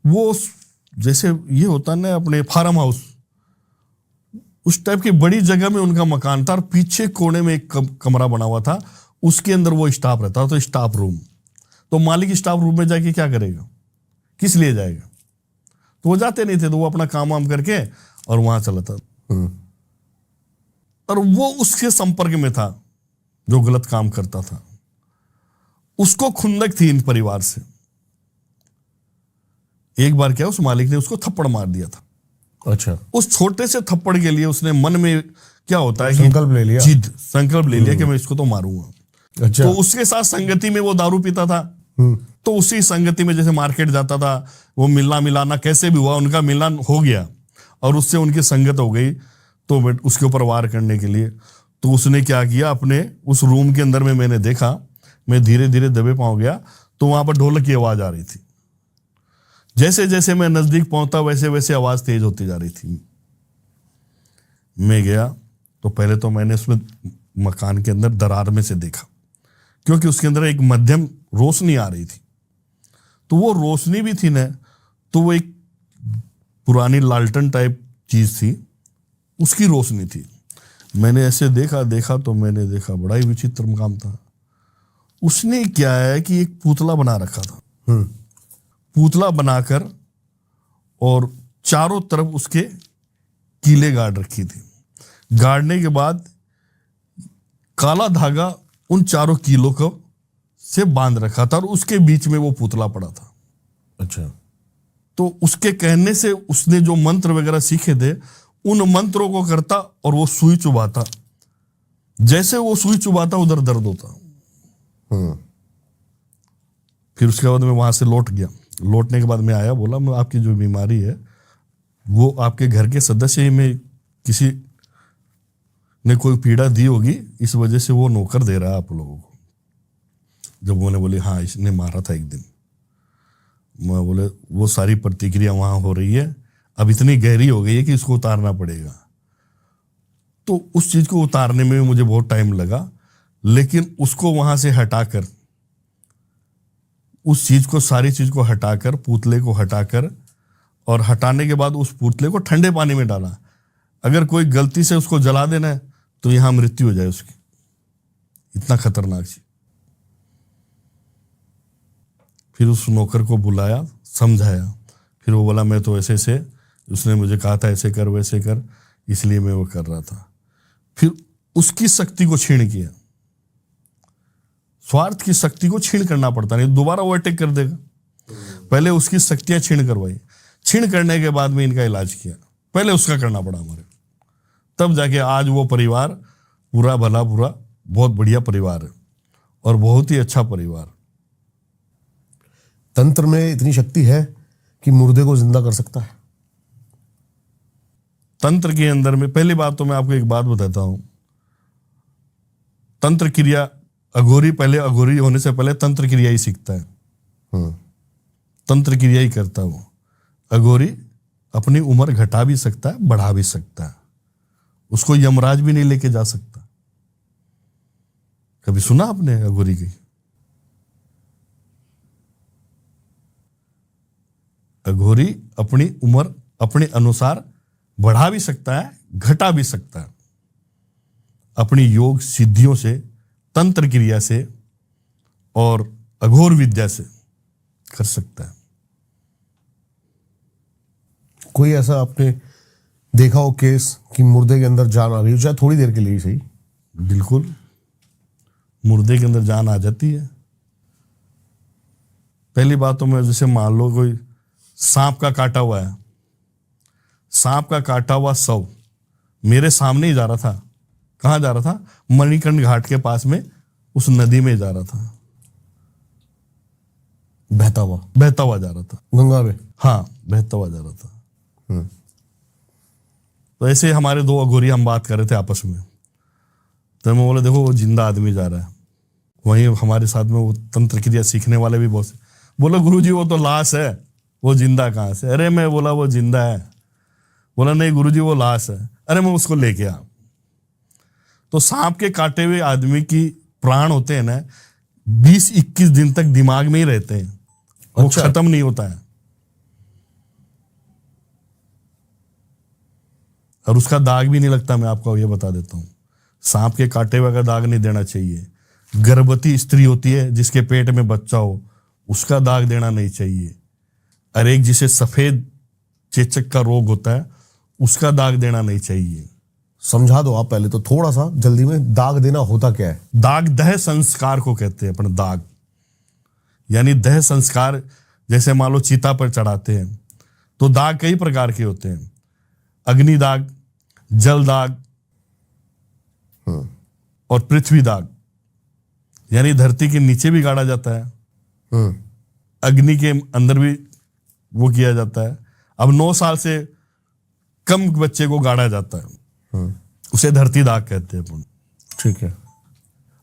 वो जैसे ये होता है ना अपने फार्म हाउस, उस टाइप की बड़ी जगह में उनका मकान था, और पीछे कोने में एक कमरा बना हुआ था, उसके अंदर वो स्टाफ रहता था। तो स्टाफ रूम, तो मालिक स्टाफ रूम में जाके क्या करेगा, किस लिए जाएगा? तो वो जाते नहीं थे, तो वो अपना काम वाम करके और वहां चला था। और वो उसके संपर्क में था जो गलत काम करता था, उसको खुंदक थी इन परिवार से। एक बार क्या, उस मालिक ने उसको थप्पड़ मार दिया था। अच्छा। उस छोटे से थप्पड़ के लिए उसने मन में क्या होता है संकल्प ले लिया, संकल्प ले लिया कि मैं इसको तो मारूंगा। अच्छा। तो उसके साथ संगति में वो दारू पीता था, तो उसी संगति में जैसे मार्केट जाता था, वो मिलना मिलाना कैसे भी हुआ, उनका मिलन हो गया और उससे उनकी संगत हो गई, तो उसके ऊपर वार करने के लिए। तो उसने क्या किया, अपने उस रूम के अंदर में मैंने देखा, मैं धीरे धीरे दबे पाँव गया, तो वहां पर ढोलक की आवाज आ रही थी। जैसे जैसे मैं नजदीक पहुंचता वैसे वैसे आवाज तेज होती जा रही थी। मैं गया तो पहले तो मैंने उसमें मकान के अंदर दरार में से देखा, क्योंकि उसके अंदर एक मध्यम रोशनी आ रही थी। तो वो रोशनी भी थी ना, तो वो एक पुरानी लालटन टाइप चीज थी, उसकी रोशनी थी। मैंने ऐसे देखा तो मैंने देखा बड़ा ही विचित्र काम था। उसने क्या है कि एक पुतला बना रखा था, पुतला बनाकर और चारों तरफ उसके कीले गाड़ रखी थी। गाड़ने के बाद काला धागा उन चारों कीलों को से बांध रखा था और उसके बीच में वो पुतला पड़ा था। अच्छा। तो उसके कहने से उसने जो मंत्र वगैरह सीखे थे उन मंत्रों को करता और वो सुई चुभाता, जैसे वो सुई चुभाता उधर दर्द होता। फिर उसके बाद मैं वहां से लौट गया। लौटने के बाद मैं आया, बोला मैं आपकी जो बीमारी है वो आपके घर के सदस्य ही में किसी ने कोई पीड़ा दी होगी, इस वजह से वो नौकर दे रहा है आप लोगों को। जब उन्होंने बोले हाँ इसने मारा था एक दिन, मैं बोले वो सारी प्रतिक्रिया वहां हो रही है, अब इतनी गहरी हो गई है कि इसको उतारना पड़ेगा। तो उस चीज को उतारने में भी मुझे बहुत टाइम लगा, लेकिन उसको वहां से हटाकर, उस चीज को, सारी चीज को हटाकर, पुतले को हटाकर, और हटाने के बाद उस पुतले को ठंडे पानी में डाला। अगर कोई गलती से उसको जला देना है तो यहां मृत्यु हो जाए उसकी, इतना खतरनाक चीज। फिर उस नौकर को बुलाया, समझाया, फिर वो बोला मैं तो ऐसे से, उसने मुझे कहा था ऐसे कर वैसे कर, इसलिए मैं वो कर रहा था। फिर उसकी शक्ति को छीण किया। स्वार्थ की शक्ति को छीण करना पड़ता नहीं, दोबारा वो अटैक कर देगा। पहले उसकी शक्तियां छीण करवाई, छीण करने के बाद में इनका इलाज किया, पहले उसका करना पड़ा हमारे, तब जाके आज वो परिवार पूरा भला पूरा बहुत बढ़िया परिवार है और बहुत ही अच्छा परिवार। तंत्र में इतनी शक्ति है कि मुर्दे को जिंदा कर सकता है। तंत्र के अंदर में पहली बात तो मैं आपको एक बात बताता हूं, तंत्र क्रिया, अघोरी पहले, अघोरी होने से पहले तंत्र क्रिया ही सीखता है, तंत्र क्रिया ही करता है वो। अघोरी अपनी उम्र घटा भी सकता है, बढ़ा भी सकता है, उसको यमराज भी नहीं लेके जा सकता। कभी सुना आपने अघोरी की? अघोरी अपनी उम्र अपने अनुसार बढ़ा भी सकता है, घटा भी सकता है, अपनी योग सिद्धियों से, तंत्र क्रिया से और अघोर विद्या से कर सकता है। कोई ऐसा आपने देखा हो केस कि मुर्दे के अंदर जान आ गई हो, चाहे थोड़ी देर के लिए ही सही? बिल्कुल, मुर्दे के अंदर जान आ जाती है। पहली बात तो मैं, जैसे मान लो कोई सांप का काटा हुआ है, सांप का काटा हुआ शव मेरे सामने ही जा रहा था। कहां जा रहा था? मणिकर्ण घाट के पास में उस नदी में जा रहा था, बहता हुआ जा रहा था, गंगा में। हाँ, बहता हुआ जा रहा था। तो ऐसे हमारे दो अघोरी, हम बात कर रहे थे आपस में, तो मैं बोला देखो वो जिंदा आदमी जा रहा है। वहीं हमारे साथ में वो तंत्र क्रिया सीखने वाले भी बहुत से बोला गुरुजी वो तो लाश है, वो जिंदा कहाँ से? अरे मैं बोला वो जिंदा है। बोला नहीं गुरुजी वो लाश है। अरे मैं उसको लेके आ। तो सांप के काटे हुए आदमी की प्राण होते हैं ना, 20-21 दिन तक दिमाग में ही रहते हैं, वो अच्छा। खत्म नहीं होता है, और उसका दाग भी नहीं लगता। मैं आपको ये बता देता हूं, सांप के काटे हुए का दाग नहीं देना चाहिए। गर्भवती स्त्री होती है जिसके पेट में बच्चा हो, उसका दाग देना नहीं चाहिए। और एक जिसे सफेद चेचक का रोग होता है, उसका दाग देना नहीं चाहिए। समझा दो आप पहले तो थोड़ा सा जल्दी में, दाग देना होता क्या है? दाग दह संस्कार को कहते हैं अपन। दाग यानी दह संस्कार, जैसे मान लो चिता पर चढ़ाते हैं तो दाग कई प्रकार के होते हैं, अग्नि दाग, जल दाग और पृथ्वी दाग, यानी धरती के नीचे भी गाड़ा जाता है, अग्नि के अंदर भी वो किया जाता है। अब 9 साल से कम बच्चे को गाड़ा जाता है, उसे धरती दाग कहते हैं अपन। ठीक है।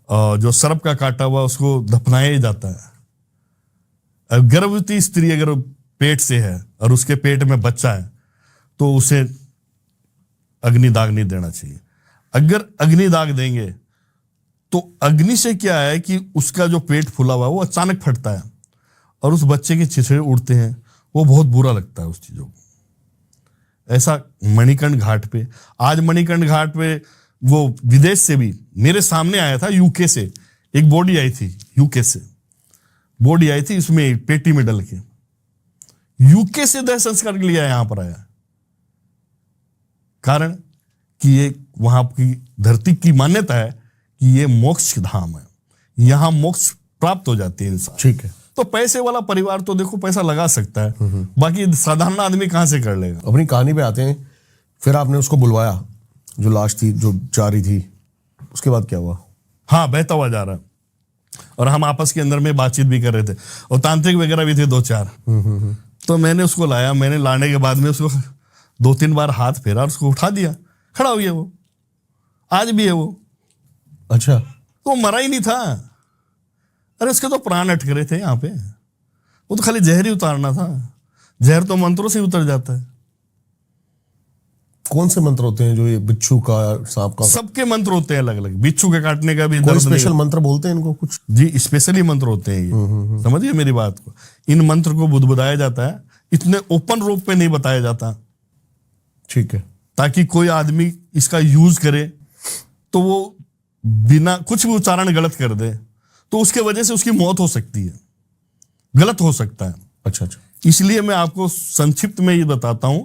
और जो सर्प का काटा हुआ उसको दफनाया जाता है। गर्भवती स्त्री अगर पेट से है और उसके पेट में बच्चा है तो उसे अग्नि दाग नहीं देना चाहिए। अगर अग्नि दाग देंगे तो अग्नि से क्या है कि उसका जो पेट फूला हुआ है वो अचानक फटता है और उस बच्चे के छिछड़े उड़ते हैं, वो बहुत बुरा लगता है उस चीजों को। ऐसा मणिकर्ण घाट पे, आज मणिकर्ण घाट पे वो विदेश से भी मेरे सामने आया था, यूके से एक बॉडी आई थी, यूके से बॉडी आई थी, इसमें पेटी में डल के यूके से देह संस्कार के लिए यहां पर आया। कारण कि ये वहां की धरती की मान्यता है कि ये मोक्ष धाम है, यहां मोक्ष प्राप्त हो जाती है इंसान। ठीक है। तो पैसे वाला परिवार तो देखो पैसा लगा सकता है, बाकी साधारण आदमी कहां से कर लेगा। अपनी कहानी पे आते हैं। फिर आपने उसको बुलवाया, जो लाश थी, जो जा रही थी, उसके बाद क्या हुआ? हाँ, बहता हुआ जा रहा, और हम आपस के अंदर में बातचीत भी कर रहे थे, और तांत्रिक वगैरह भी थे 2-4। तो मैंने उसको लाया, मैंने लाने के बाद में उसको 2-3 बार हाथ फेरा और उसको उठा दिया, खड़ा हो गया वो, आज भी है वो। अच्छा। तो वो मरा ही नहीं था, अरे उसके तो प्राण अटक रहे थे यहाँ पे, वो तो खाली जहर ही उतारना था, जहर तो मंत्रों से उतर जाता है। कौन से मंत्र होते हैं जो ये बिच्छू का, सांप का? सबके मंत्र होते हैं अलग अलग, बिच्छू के काटने का भी कोई दर्द स्पेशल नहीं। मंत्र बोलते हैं इनको कुछ? जी, स्पेशली मंत्र होते हैं ये, समझिए मेरी बात को। इन मंत्र को बुदबुदाया जाता है, इतने ओपन रूप पे नहीं बताया जाता, ठीक है, ताकि कोई आदमी इसका यूज करे तो वो बिना कुछ भी उच्चारण गलत कर दे तो उसके वजह से उसकी मौत हो सकती है, गलत हो सकता है। अच्छा अच्छा। इसलिए मैं आपको संक्षिप्त में ये बताता हूं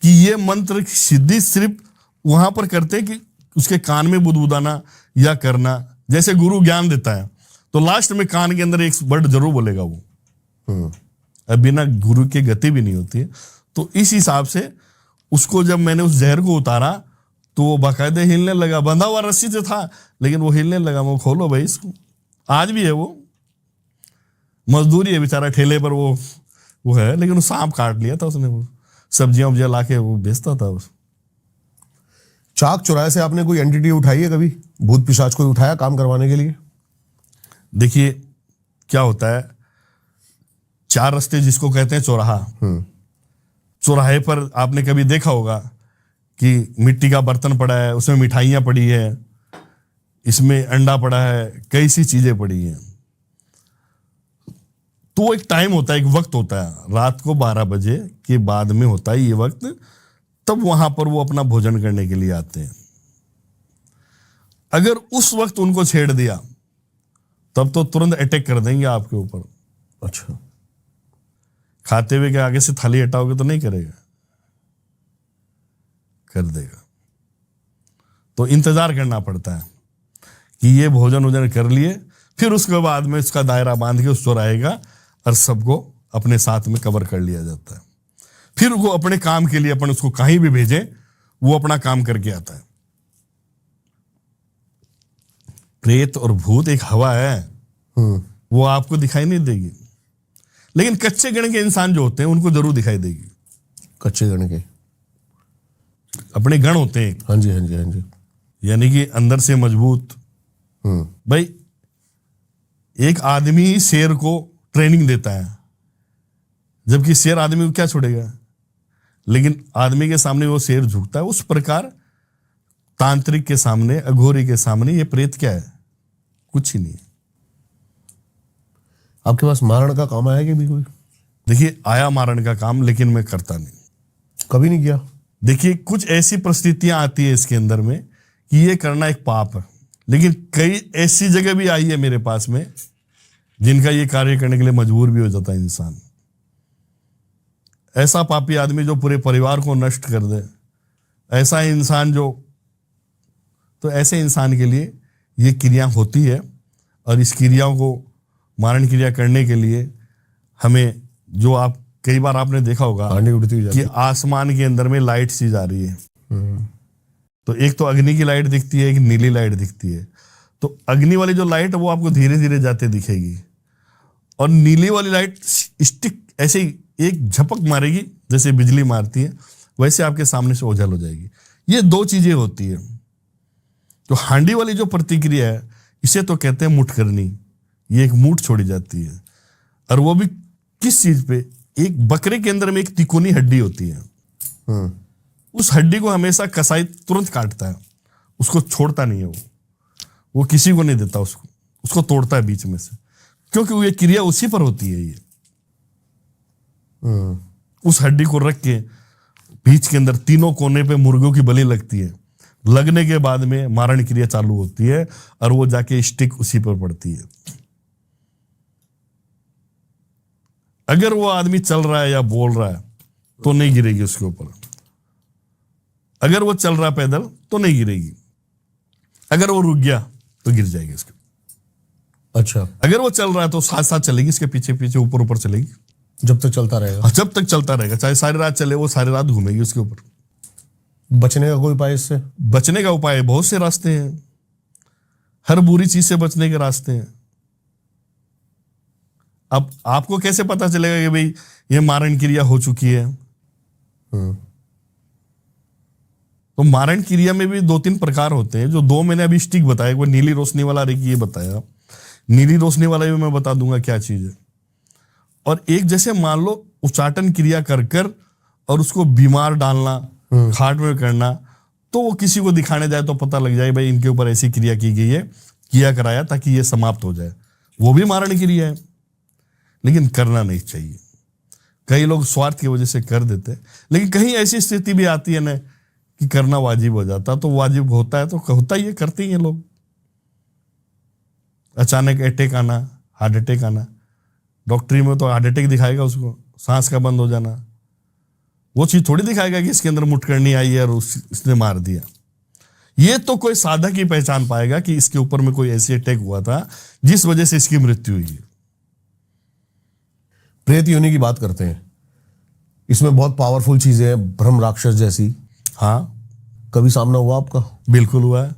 कि ये मंत्र की सिद्धि सिर्फ वहां पर करते हैं कि उसके कान में बुदबुदाना या करना। जैसे गुरु ज्ञान देता है तो लास्ट में कान के अंदर एक वर्ड जरूर बोलेगा वो, अब बिना गुरु की गति भी नहीं होती है। तो इस हिसाब से उसको जब मैंने उस जहर को उतारा तो वो बाकायदे हिलने लगा, बंधा हुआ रस्सी से था लेकिन वो हिलने लगा। मैं खोलो भाई इसको, आज भी है वो, मजदूरी है बेचारा, ठेले पर वो है, लेकिन वो सांप काट लिया था उसने, वो सब्जियां उब्जियां लाके वो बेचता था उस। चाक चौराहे से आपने कोई एंटिटी उठाई है कभी? भूत पिशाच कोई उठाया काम करवाने के लिए? देखिए क्या होता है, 4 रास्ते जिसको कहते हैं चौराहा, चौराहे पर आपने कभी देखा होगा कि मिट्टी का बर्तन पड़ा है, उसमें मिठाइयां पड़ी है, इसमें अंडा पड़ा है, कई सी चीजें पड़ी हैं। तो एक टाइम होता है, एक वक्त होता है, रात को 12 बजे के बाद में होता है ये वक्त, तब वहां पर वो अपना भोजन करने के लिए आते हैं। अगर उस वक्त उनको छेड़ दिया तब तो तुरंत अटैक कर देंगे आपके ऊपर। अच्छा। खाते हुए के आगे से थाली हटाओगे तो नहीं करेगा, कर देगा। तो इंतजार करना पड़ता है कि ये भोजन वोजन कर लिए, फिर उसके बाद में उसका दायरा बांध के उस चौराहे का और सबको अपने साथ में कवर कर लिया जाता है। फिर वो अपने काम के लिए अपन उसको कहीं भी भेजें, वो अपना काम करके आता है। प्रेत और भूत एक हवा है, वो आपको दिखाई नहीं देगी, लेकिन कच्चे गण के इंसान जो होते हैं उनको जरूर दिखाई देगी। कच्चे गण के अपने गण होते हैं, हाँ जी हाँ जी हाँ जी, यानी कि अंदर से मजबूत। भाई एक आदमी शेर को ट्रेनिंग देता है, जबकि शेर आदमी को क्या छोड़ेगा, लेकिन आदमी के सामने वो शेर झुकता है। उस प्रकार तांत्रिक के सामने, अघोरी के सामने ये प्रेत क्या है, कुछ ही नहीं। आपके पास मारण का काम आया कि भी कोई? देखिए आया मारण का काम, लेकिन मैं करता नहीं, कभी नहीं किया। देखिए कुछ ऐसी परिस्थितियां आती है इसके अंदर में कि ये करना एक पाप है, लेकिन कई ऐसी जगह भी आई है मेरे पास में जिनका ये कार्य करने के लिए मजबूर भी हो जाता है इंसान। ऐसा पापी आदमी जो पूरे परिवार को नष्ट कर दे, ऐसा इंसान जो, तो ऐसे इंसान के लिए ये क्रिया होती है। और इस क्रियाओं को, मारण क्रिया करने के लिए हमें, जो आप कई बार आपने देखा होगा आंधी उड़ती हुई जाती कि आसमान के अंदर में लाइट सी जा रही है, तो एक तो अग्नि की लाइट दिखती है, एक नीली लाइट दिखती है। तो अग्नि वाली जो लाइट है वो आपको धीरे धीरे जाते दिखेगी, और नीली वाली लाइट स्टिक ऐसे ही एक झपक मारेगी, जैसे बिजली मारती है वैसे आपके सामने से ओझल हो जाएगी। ये 2 चीजें होती है। तो हांडी वाली जो प्रतिक्रिया है, इसे तो कहते हैं मुठ करनी, ये एक मूठ छोड़ी जाती है। और वो भी किस चीज पे, एक बकरे के अंदर में एक तिकोनी हड्डी होती है, उस हड्डी को हमेशा कसाई तुरंत काटता है, उसको छोड़ता नहीं है वो किसी को नहीं देता, उसको तोड़ता है बीच में से, क्योंकि वो ये क्रिया उसी पर होती है। ये उस हड्डी को रख के बीच के अंदर तीनों कोने पे मुर्गों की बलि लगती है। लगने के बाद में मारण क्रिया चालू होती है और वो जाके स्टिक उसी पर पड़ती है। अगर वो आदमी चल रहा है या बोल रहा है तो नहीं गिरेगी उसके ऊपर। अगर वो चल रहा पैदल तो नहीं गिरेगी। अगर वो रुक गया तो गिर जाएगी इसके। अच्छा, अगर वो चल रहा है तो साथ साथ चलेगी, इसके पीछे पीछे ऊपर ऊपर चलेगी जब तक चलता रहेगा। और जब तक चलता रहेगा, चाहे सारी रात चले, वो सारी रात घूमेगी उसके ऊपर। बचने का कोई उपाय इससे? बचने का उपाय बहुत से रास्ते हैं। हर बुरी चीज से बचने के रास्ते हैं। अब आपको कैसे पता चलेगा कि भाई ये मारण क्रिया हो चुकी है? तो मारण क्रिया में भी 2-3 प्रकार होते हैं। जो 2 मैंने अभी स्टिक बताया, वो नीली रोशनी वाला ये बताया। नीली रोशनी वाला भी मैं बता दूंगा क्या चीज है। और एक जैसे मान लो उच्चाटन क्रिया कर कर और उसको बीमार डालना, खाट में करना, तो वो किसी को दिखाने जाए तो पता लग जाए भाई इनके ऊपर ऐसी क्रिया की गई है, किया कराया ताकि ये समाप्त हो जाए, वो भी मारण क्रिया है। लेकिन करना नहीं चाहिए। कई लोग स्वार्थ की वजह से कर देते हैं, लेकिन कहीं ऐसी स्थिति भी आती है ना कि करना वाजिब हो जाता, तो वाजिब होता है तो होता ही है, करते ही हैं लोग। अचानक अटैक आना, हार्ट अटैक आना, डॉक्टरी में तो हार्ट अटैक दिखाएगा उसको, सांस का बंद हो जाना। वो चीज थोड़ी दिखाएगा कि इसके अंदर मुठकरनी आई है और इसने मार दिया। ये तो कोई साधक ही पहचान पाएगा कि इसके ऊपर में कोई ऐसी अटैक हुआ था जिस वजह से इसकी मृत्यु हुई है। प्रेत योनि की बात करते हैं, इसमें बहुत पावरफुल चीजें हैं, ब्रह्म राक्षस जैसी। हाँ, कभी सामना हुआ आपका? बिल्कुल हुआ है।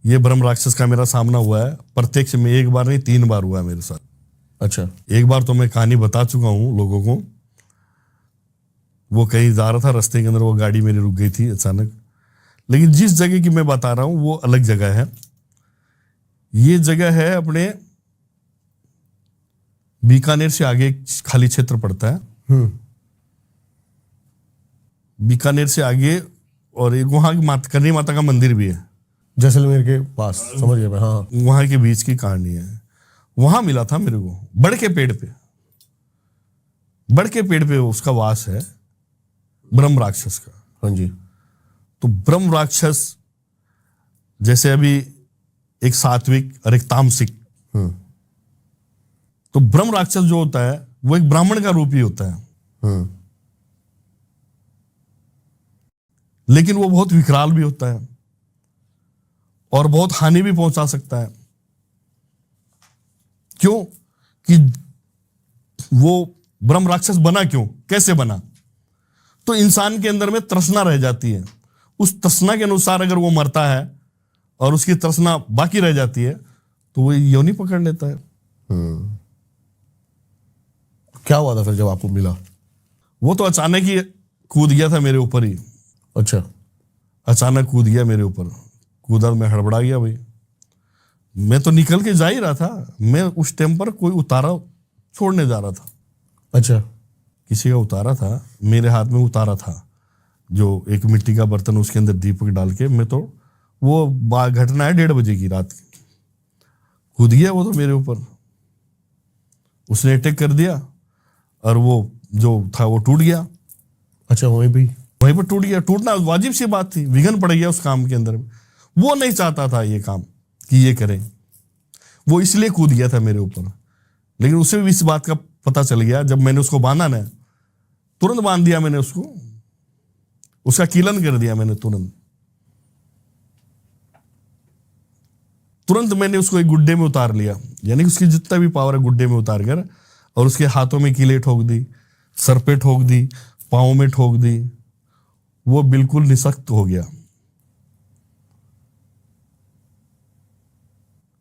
ये ब्रह्म राक्षस का मेरा सामना हुआ है, प्रत्यक्ष में 1 बार नहीं 3 बार हुआ है मेरे साथ। अच्छा। एक बार तो मैं कहानी बता चुका हूं लोगों को। वो कहीं जा रहा था, रास्ते के अंदर वो गाड़ी मेरी रुक गई थी अचानक। लेकिन जिस जगह की मैं बता रहा हूं वो अलग जगह है। ये जगह है अपने बीकानेर से आगे एक खाली क्षेत्र पड़ता है। बीकानेर से आगे, और एक वहां की करनी माता का मंदिर भी है, जैसलमेर के पास। समझ गया मैं। हाँ, वहां के बीच की कहानी है। वहां मिला था मेरे को बड़ के पेड़ पे। बड़ के पेड़ पे उसका वास है, ब्रह्म राक्षस का। हाँ जी। तो ब्रह्म राक्षस जैसे अभी एक सात्विक और एक तामसिक। तो ब्रह्म राक्षस जो होता है वो एक ब्राह्मण का रूप ही होता है, लेकिन वो बहुत विकराल भी होता है और बहुत हानि भी पहुंचा सकता है। क्यों? कि वो ब्रह्म राक्षस बना क्यों, कैसे बना? तो इंसान के अंदर में तृष्णा रह जाती है। उस तृष्णा के अनुसार अगर वो मरता है और उसकी तृष्णा बाकी रह जाती है तो वो योनि पकड़ लेता है। क्या हुआ था फिर जब आपको मिला? वो तो अचानक ही कूद गया था मेरे ऊपर ही। अच्छा। अचानक कूद गया मेरे ऊपर। कूदा, मैं हड़बड़ा गया भाई। मैं तो निकल के जा ही रहा था। मैं उस टाइम पर कोई उतारा छोड़ने जा रहा था। अच्छा। किसी का उतारा था, मेरे हाथ में उतारा था, जो एक मिट्टी का बर्तन, उसके अंदर दीपक डाल के मैं तो, वो घटना है 1:30 बजे की रात की। कूद गया वो तो मेरे ऊपर। उसने अटैक कर दिया और वो जो था वो टूट गया। अच्छा, वहीं पर टूट गया। टूटना वाजिब सी बात थी, विघ्न पड़ गया उस काम के अंदर। वो नहीं चाहता था ये काम कि ये करें, वो इसलिए कूद गया था मेरे ऊपर। लेकिन उसे भी इस बात का पता चल गया। जब मैंने उसको बांधा ना, तुरंत बांध दिया मैंने उसको, उसका कीलन कर दिया मैंने तुरंत मैंने उसको एक गुड्डे में उतार लिया। यानी उसकी जितना भी पावर है गुड्डे में उतार कर, और उसके हाथों में कीले ठोक दी, सर पे ठोक दी, पाँव में ठोक दी। वो बिल्कुल निशक्त हो गया।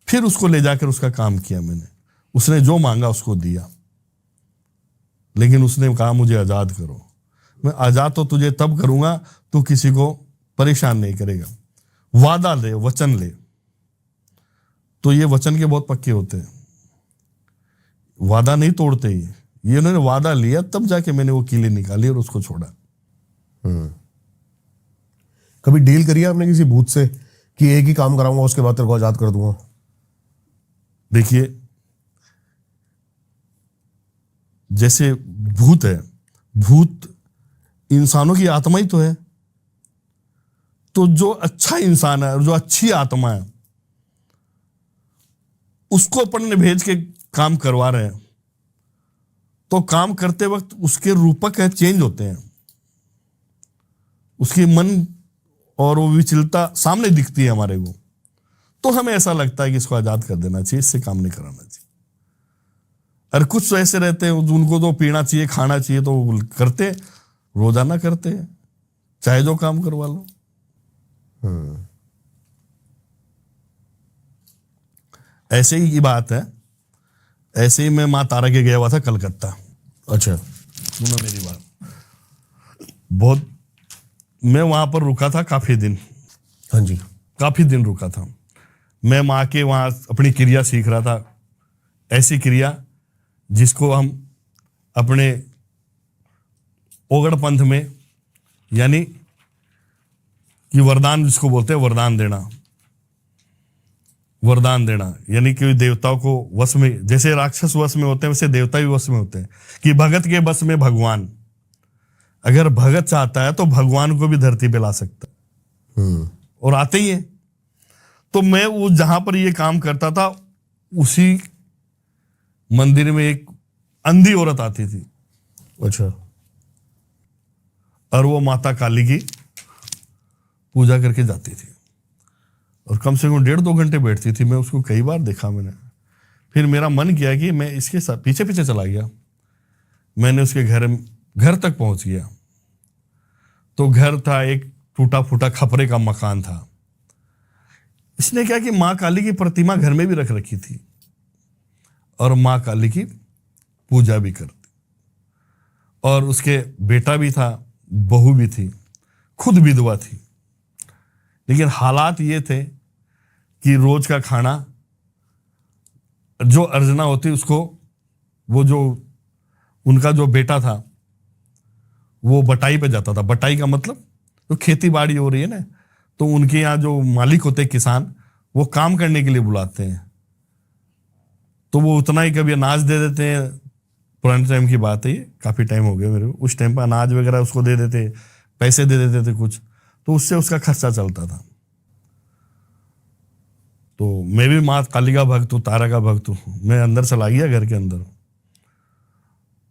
फिर उसको ले जाकर उसका काम किया मैंने। उसने जो मांगा उसको दिया, लेकिन उसने कहा मुझे आजाद करो। मैं आजाद तो तुझे तब करूंगा तू किसी को परेशान नहीं करेगा। वादा ले, वचन ले। तो ये वचन के बहुत पक्के होते हैं, वादा नहीं तोड़ते। ये उन्होंने वादा लिया, तब जाके मैंने वो कीले निकाली और उसको छोड़ा। कभी डील करी आपने किसी भूत से कि एक ही काम कराऊंगा उसके बाद तेरे को आजाद कर दूंगा? देखिए, जैसे भूत है, भूत इंसानों की आत्मा ही तो है। तो जो अच्छा इंसान है और जो अच्छी आत्मा है उसको अपन ने भेज के काम करवा रहे हैं, तो काम करते वक्त उसके रूपक है चेंज होते हैं, उसकी मन और वो विचलता सामने दिखती है हमारे को। तो हमें ऐसा लगता है कि इसको आजाद कर देना चाहिए, इससे काम नहीं कराना चाहिए। और कुछ तो ऐसे रहते हैं उनको तो पीना चाहिए, खाना चाहिए, तो वो करते, रोजाना करते हैं, चाहे जो काम करवा लो। ऐसे ही की बात है, ऐसे ही मैं माँ तारा के गया हुआ था कलकत्ता। अच्छा, सुनो मेरी बात। बहुत मैं वहां पर रुका था काफी दिन। हाँ जी। काफी दिन रुका था मैं माँ के वहां, अपनी क्रिया सीख रहा था, ऐसी क्रिया जिसको हम अपने ओगड़ पंथ में, यानी कि वरदान जिसको बोलते हैं, वरदान देना। वरदान देना यानी कि देवताओं को वश में, जैसे राक्षस वश में होते हैं वैसे देवता भी वश में होते हैं, कि भगत के बस में भगवान। अगर भगत चाहता है तो भगवान को भी धरती पे ला सकता है, और आते ही है। तो मैं वो जहां पर ये काम करता था उसी मंदिर में एक अंधी औरत आती थी। अच्छा। और वो माता काली की पूजा करके जाती थी, और कम से कम 1.5-2 घंटे बैठती थी। मैं उसको कई बार देखा मैंने। फिर मेरा मन किया कि मैं इसके साथ पीछे पीछे चला गया। मैंने उसके घर तक पहुंच गया। तो घर था एक टूटा फूटा खपरे का मकान था। इसने क्या कि माँ काली की प्रतिमा घर में भी रख रखी थी, और माँ काली की पूजा भी करती, और उसके बेटा भी था, बहू भी थी, खुद विधवा थी। लेकिन हालात ये थे कि रोज का खाना जो अर्जना होती उसको, वो जो उनका जो बेटा था वो बटाई पे जाता था। बटाई का मतलब तो खेती बाड़ी हो रही है ना, तो उनके यहाँ जो मालिक होते हैं किसान, वो काम करने के लिए बुलाते हैं, तो वो उतना ही कभी अनाज दे देते हैं। पुराने टाइम की बात है ये, काफी टाइम हो गया मेरे को। उस टाइम पर अनाज वगैरह उसको दे देते, पैसे दे देते थे कुछ, तो उससे उसका खर्चा चलता था। तो मैं भी माँ काली का भक्त हूँ, तारा का भक्त हूँ। मैं अंदर चला गया घर के अंदर,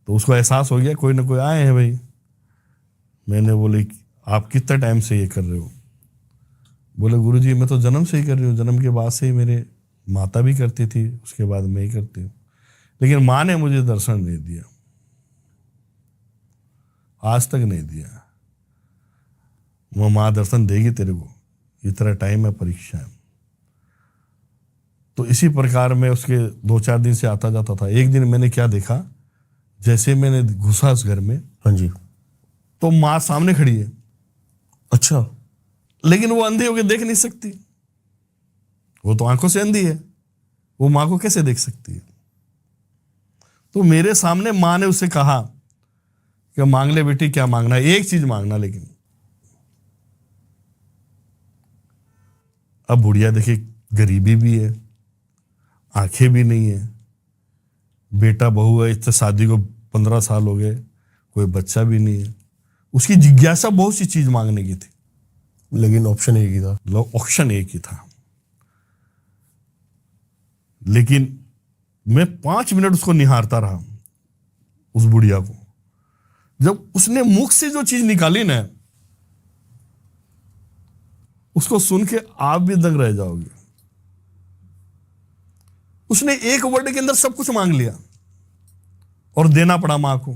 तो उसको एहसास हो गया कोई ना कोई आए हैं भाई। मैंने बोले आप कितना टाइम से ये कर रहे हो? बोले गुरुजी मैं तो जन्म से ही कर रही हूँ, जन्म के बाद से ही मेरे माता भी करती थी, उसके बाद मैं ही करती हूँ, लेकिन माँ ने मुझे दर्शन नहीं दिया, आज तक नहीं दिया। वो माँ दर्शन देगी तेरे को, इतना टाइम है, परीक्षा है। तो इसी प्रकार में उसके 2-4 दिन से आता जाता था। एक दिन मैंने क्या देखा, जैसे मैंने घुसा उस घर में, हाँ जी, तो माँ सामने खड़ी है। अच्छा। लेकिन वो अंधी होकर देख नहीं सकती, वो तो आंखों से अंधी है, वो माँ को कैसे देख सकती है? तो मेरे सामने माँ ने उसे कहा कि मांग ले बेटी, क्या मांगना है, एक चीज मांगना। लेकिन अब बुढ़िया देखिए, गरीबी भी है, आंखें भी नहीं है, बेटा बहू है, इससे शादी को 15 साल हो गए, कोई बच्चा भी नहीं है। उसकी जिज्ञासा बहुत सी चीज मांगने की थी, लेकिन ऑप्शन एक ही था। ऑप्शन एक ही था। लेकिन मैं 5 मिनट उसको निहारता रहा, उस बुढ़िया को। जब उसने मुख से जो चीज निकाली ना, उसको सुन के आप भी दंग रह जाओगे। उसने एक वर्ड के अंदर सब कुछ मांग लिया और देना पड़ा मां को।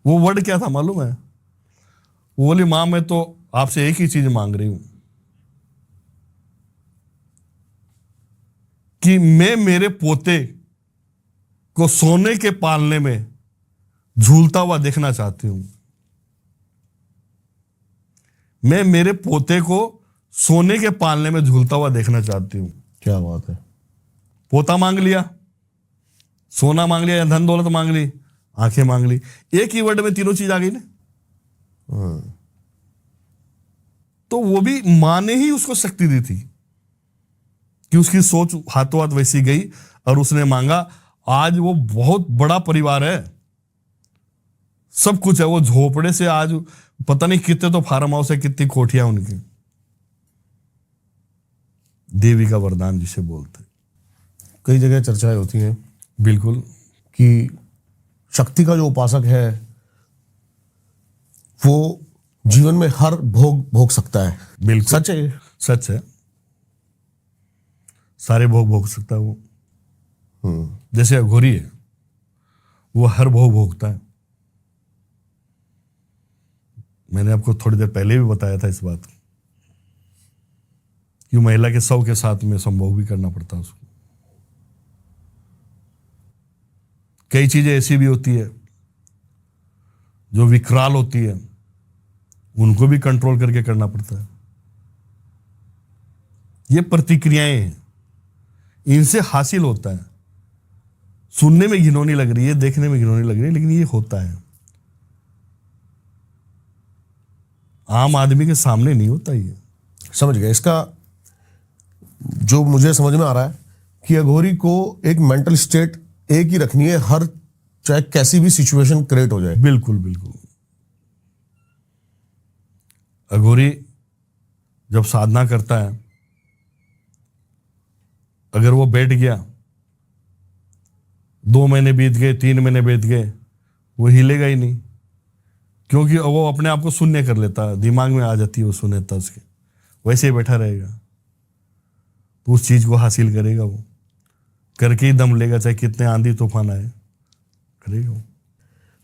वो वर्ड क्या था मालूम है? वो बोली मां मैं तो आपसे एक ही चीज मांग रही हूं कि मैं मेरे पोते को सोने के पालने में झूलता हुआ देखना चाहती हूं। मैं मेरे पोते को सोने के पालने में झूलता हुआ देखना चाहती हूं। क्या बात है। पोता मांग लिया, सोना मांग लिया, या धन दौलत मांग ली, आंखें मांग ली, एक ही वर्ड में तीनों चीज आ गई ना। तो वो भी मां ने ही उसको शक्ति दी थी कि उसकी सोच हाथों हाथ वैसी गई और उसने मांगा। आज वो बहुत बड़ा परिवार है, सब कुछ है। वो झोपड़े से आज पता नहीं कितने तो फार्म हाउस है, कितनी कोठियां उनकी। देवी का वरदान जिसे बोलते हैं। कई जगह चर्चाएं होती हैं बिल्कुल कि शक्ति का जो उपासक है वो जीवन में हर भोग भोग सकता है। बिल्कुल सच है ये? सच है, सारे भोग भोग सकता है वो। जैसे अघोरी है, वो हर भोग भोगता है। मैंने आपको थोड़ी देर पहले भी बताया था इस बात कि महिला के 100 के साथ में संभोग भी करना पड़ता है उसको। कई चीजें ऐसी भी होती है जो विकराल होती है, उनको भी कंट्रोल करके करना पड़ता है। ये प्रतिक्रियाएं हैं, इनसे हासिल होता है। सुनने में घिनौनी लग रही है, देखने में घिनौनी लग रही है, लेकिन ये होता है। आम आदमी के सामने नहीं होता ये। समझ गया। इसका जो मुझे समझ में आ रहा है कि अघोरी को एक मेंटल स्टेट एक ही रखनी है, हर चाहे कैसी भी सिचुएशन क्रिएट हो जाए। बिल्कुल बिल्कुल। अघोरी जब साधना करता है, अगर वो बैठ गया, 2 महीने बीत गए, 3 महीने बीत गए, वो हिलेगा ही नहीं, क्योंकि वो अपने आप को शून्य कर लेता है, दिमाग में आ जाती है वो शून्यता उसके, वैसे ही बैठा रहेगा। तो उस चीज को हासिल करेगा, वो करके ही दम लेगा, चाहे कितने आंधी तूफान आए, करेगा वो।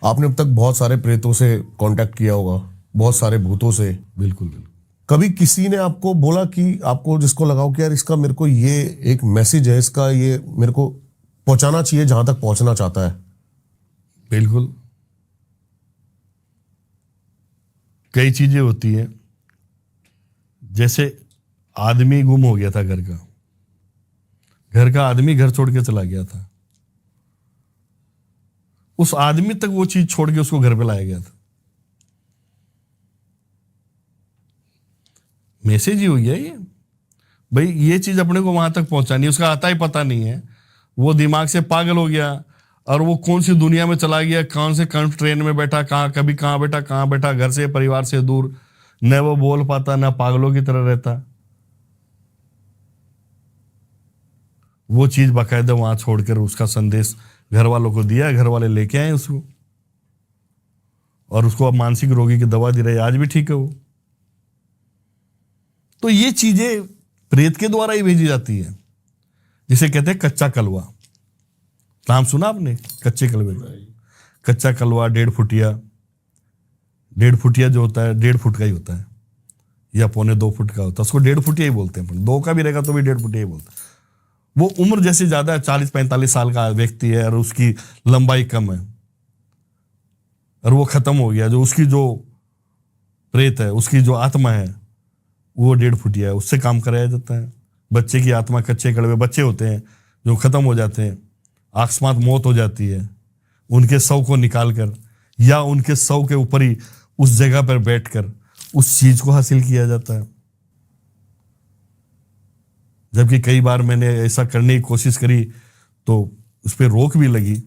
आपने अब तक बहुत सारे प्रेतों से कांटेक्ट किया होगा, बहुत सारे भूतों से। बिल्कुल बिल्कुल। कभी किसी ने आपको बोला कि आपको जिसको लगाओ कि यार इसका मेरे को ये एक मैसेज है, इसका ये मेरे को पहुंचाना चाहिए जहां तक पहुंचना चाहता है? बिल्कुल। कई चीजें होती हैं, जैसे आदमी गुम हो गया था, घर का आदमी घर छोड़ के चला गया था, उस आदमी तक वो चीज छोड़ के उसको घर पे लाया गया था। मैसेज ही हो गया ये, भाई ये चीज अपने को वहां तक पहुंचानी है, उसका आता ही पता नहीं है, वो दिमाग से पागल हो गया और वो कौन सी दुनिया में चला गया, कौन से ट्रेन में बैठा, कभी कहाँ बैठा, घर से परिवार से दूर, न वो बोल पाता, न पागलों की तरह रहता। वो चीज बाकायदा वहां छोड़कर उसका संदेश घर वालों को दिया, घर वाले लेके आए उसको, और उसको अब मानसिक रोगी की दवा दे रहे, आज भी ठीक है वो। तो ये चीजें प्रेत के द्वारा ही भेजी जाती है, जिसे कहते हैं कच्चा कलवा। नाम सुना आपने कच्चे कलवे का? कच्चा कलवा 1.5 फुटिया, 1.5 फुटिया जो होता है 1.5 फुट का ही होता है, या 1.25 फुट का होता है, उसको 1.5 फुटिया ही बोलते हैं। 2 का भी रहेगा तो भी 1.5 फुटिया ही बोलते हैं। वो उम्र जैसे ज्यादा है, 40-45 साल का व्यक्ति है और उसकी लंबाई कम है, और वो खत्म हो गया, जो उसकी जो प्रेत है, उसकी जो आत्मा है, वो 1.5 फुटिया है, उससे काम कराया जाता है। बच्चे की आत्मा, कच्चे कड़वे बच्चे होते हैं जो खत्म हो जाते हैं, अकस्मात मौत हो जाती है, उनके शव को निकाल कर या उनके शव के ऊपर ही उस जगह पर बैठकर उस चीज को हासिल किया जाता है। जबकि कई बार मैंने ऐसा करने की कोशिश करी तो उस पर रोक भी लगी,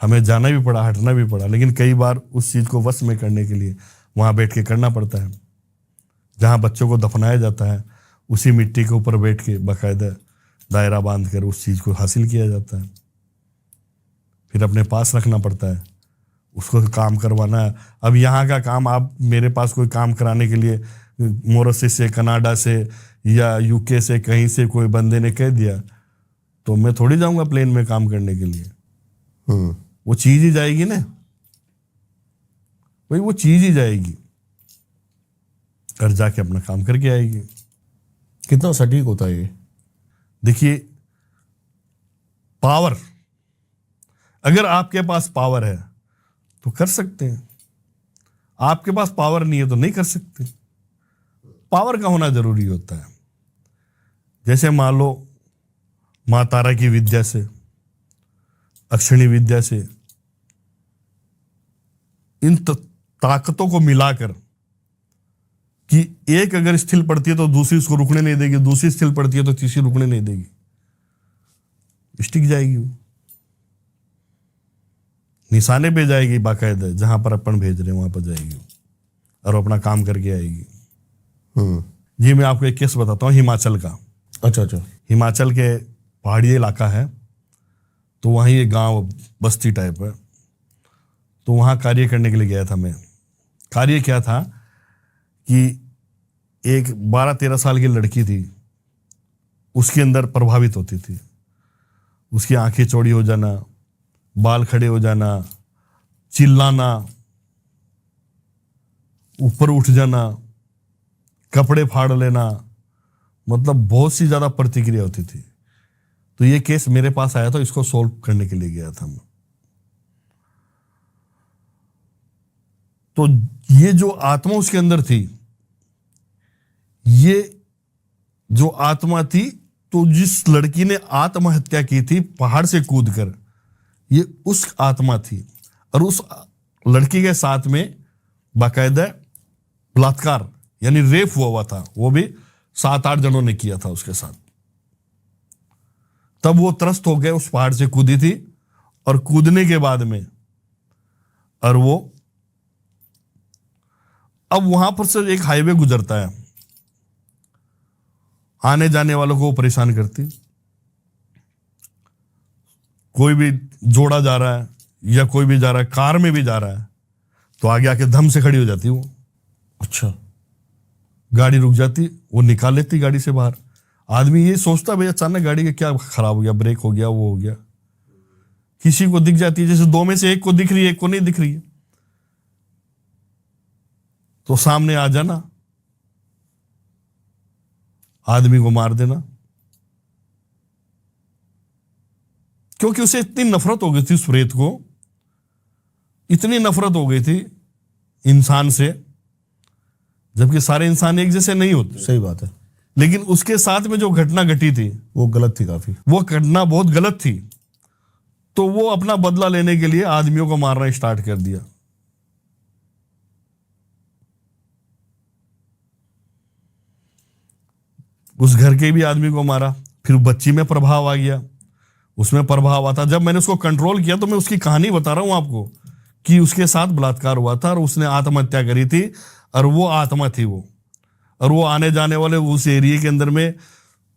हमें जाना भी पड़ा, हटना भी पड़ा, लेकिन कई बार उस चीज को वश में करने के लिए वहां बैठ के करना पड़ता है। जहां बच्चों को दफनाया जाता है, उसी मिट्टी के ऊपर बैठ के बाकायदा दायरा बांध कर उस चीज को हासिल किया जाता है। फिर अपने पास रखना पड़ता है, उसको काम करवाना है। अब यहाँ का काम, आप मेरे पास कोई काम कराने के लिए मॉरिशस से, कनाडा से या यूके से कहीं से कोई बंदे ने कह दिया, तो मैं थोड़ी जाऊंगा प्लेन में काम करने के लिए। वो चीज ही जाएगी ना भाई, वो चीज ही जाएगी और जाके अपना काम करके आएगी। कितना सटीक होता है ये? देखिए, पावर, अगर आपके पास पावर है तो कर सकते हैं, आपके पास पावर नहीं है तो नहीं कर सकते। पावर का होना जरूरी होता है। जैसे मान लो मां तारा की विद्या से, अक्षिणी विद्या से, इन ताकतों को मिलाकर कि एक अगर स्थिल पड़ती है तो दूसरी उसको रुकने नहीं देगी, दूसरी स्थिल पड़ती है तो तीसरी रुकने नहीं देगी, स्टिक जाएगी वो। निशाने पे जाएगी बाकायदा, जहां पर अपन भेज रहे हैं वहां पर जाएगी और अपना काम करके आएगी। जी मैं आपको एक केस बताता हूँ हिमाचल का। अच्छा अच्छा। हिमाचल के पहाड़ी इलाका है, तो वहीं एक गांव बस्ती टाइप है, तो वहाँ कार्य करने के लिए गया था मैं। कार्य क्या था कि एक 12-13 साल की लड़की थी, उसके अंदर प्रभावित होती थी। उसकी आंखें चौड़ी हो जाना, बाल खड़े हो जाना, चिल्लाना, ऊपर उठ जाना, कपड़े फाड़ लेना, मतलब बहुत सी ज्यादा प्रतिक्रिया होती थी। तो ये केस मेरे पास आया था, इसको सॉल्व करने के लिए गया था मैं। तो ये जो आत्मा उसके अंदर थी, ये जो आत्मा थी, तो जिस लड़की ने आत्महत्या की थी पहाड़ से कूदकर, ये उस आत्मा थी। और उस लड़की के साथ में बाकायदा बलात्कार यानी रेप हुआ था, वो भी 7-8 जनों ने किया था उसके साथ। तब वो त्रस्त हो गए, उस पहाड़ से कूदी थी, और कूदने के बाद में और वो अब वहां पर से एक हाईवे गुजरता है, आने जाने वालों को परेशान करती। कोई भी जोड़ा जा रहा है या कोई भी जा रहा है, कार में भी जा रहा है, तो आगे आके धम से खड़ी हो जाती वो। अच्छा। गाड़ी रुक जाती, वो निकाल लेती गाड़ी से बाहर। आदमी ये सोचता भाई अचानक गाड़ी का क्या खराब हो गया, ब्रेक हो गया, वो हो गया। किसी को दिख जाती है, जैसे दो में से एक को दिख रही है, एक को नहीं दिख रही है, तो सामने आ जाना, आदमी को मार देना। क्योंकि उसे इतनी नफरत हो गई थी उस प्रेत को, इतनी नफरत हो गई थी इंसान से, जबकि सारे इंसान एक जैसे नहीं होते। सही बात है। लेकिन उसके साथ में जो घटना घटी थी वो गलत थी काफी। वो घटना बहुत गलत थी। तो वो अपना बदला लेने के लिए आदमियों को मारना स्टार्ट कर दिया। उस घर के भी आदमी को मारा, फिर बच्ची में प्रभाव आ गया, उसमें प्रभाव आता। जब मैंने उसको कंट्रोल किया, तो मैं उसकी कहानी बता रहा हूं आपको कि उसके साथ बलात्कार हुआ था और उसने आत्महत्या करी थी, और वो आत्मा थी वो। और वो आने जाने वाले उस एरिया के अंदर में,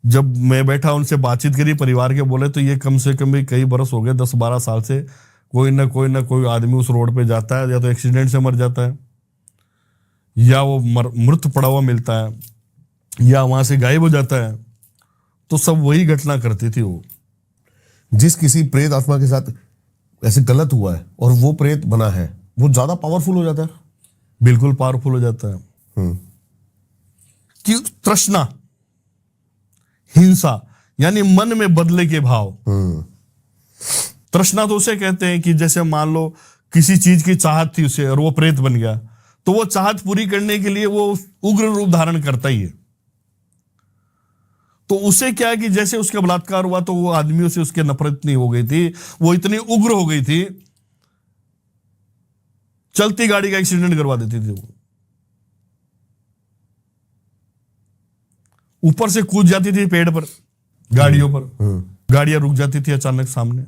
जब मैं बैठा उनसे बातचीत करी, परिवार के बोले, तो ये कम से कम भी कई बरस हो गए, 10-12 साल से कोई ना कोई आदमी उस रोड पे जाता है, या तो एक्सीडेंट से मर जाता है, या वो मृत पड़ा हुआ मिलता है, या वहां से गायब हो जाता है। तो सब वही घटना करती थी वो। जिस किसी प्रेत आत्मा के साथ ऐसे गलत हुआ है और वो प्रेत बना है, वो ज्यादा पावरफुल हो जाता है। बिल्कुल पावरफुल हो जाता है। कि तृष्णा, हिंसा, यानी मन में बदले के भाव। तृष्णा तो उसे कहते हैं कि जैसे मान लो किसी चीज की चाहत थी उसे, और वो प्रेत बन गया, तो वो चाहत पूरी करने के लिए वो उग्र रूप धारण करता ही है। तो उसे क्या है कि जैसे उसका बलात्कार हुआ, तो वो आदमियों से उसके नफरत इतनी हो गई थी, वो इतनी उग्र हो गई थी, चलती गाड़ी का एक्सीडेंट करवा देती थी वो। ऊपर से कूद जाती थी पेड़ पर, गाड़ियों पर, गाड़ियां रुक जाती थी अचानक सामने।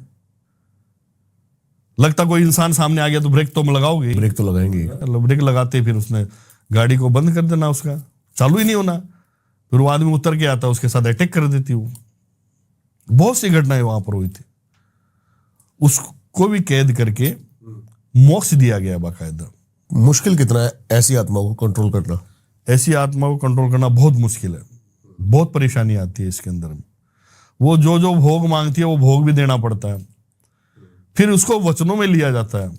लगता कोई इंसान सामने आ गया तो ब्रेक तो लगाओगे, ब्रेक तो लगाएंगे। ब्रेक लगाते फिर उसने गाड़ी को बंद कर देना, उसका चालू ही नहीं होना। फिर वो आदमी उतर के आता, उसके साथ अटैक कर देती वो। बहुत सी घटनाएं वहां पर हुई थी। उसको भी कैद करके मोक्ष दिया गया बाकायदा। मुश्किल कितना है ऐसी आत्मा को कंट्रोल करना? ऐसी आत्मा को कंट्रोल करना बहुत मुश्किल है, बहुत परेशानी आती है इसके अंदर। वो जो जो भोग मांगती है वो भोग भी देना पड़ता है। फिर उसको वचनों में लिया जाता है,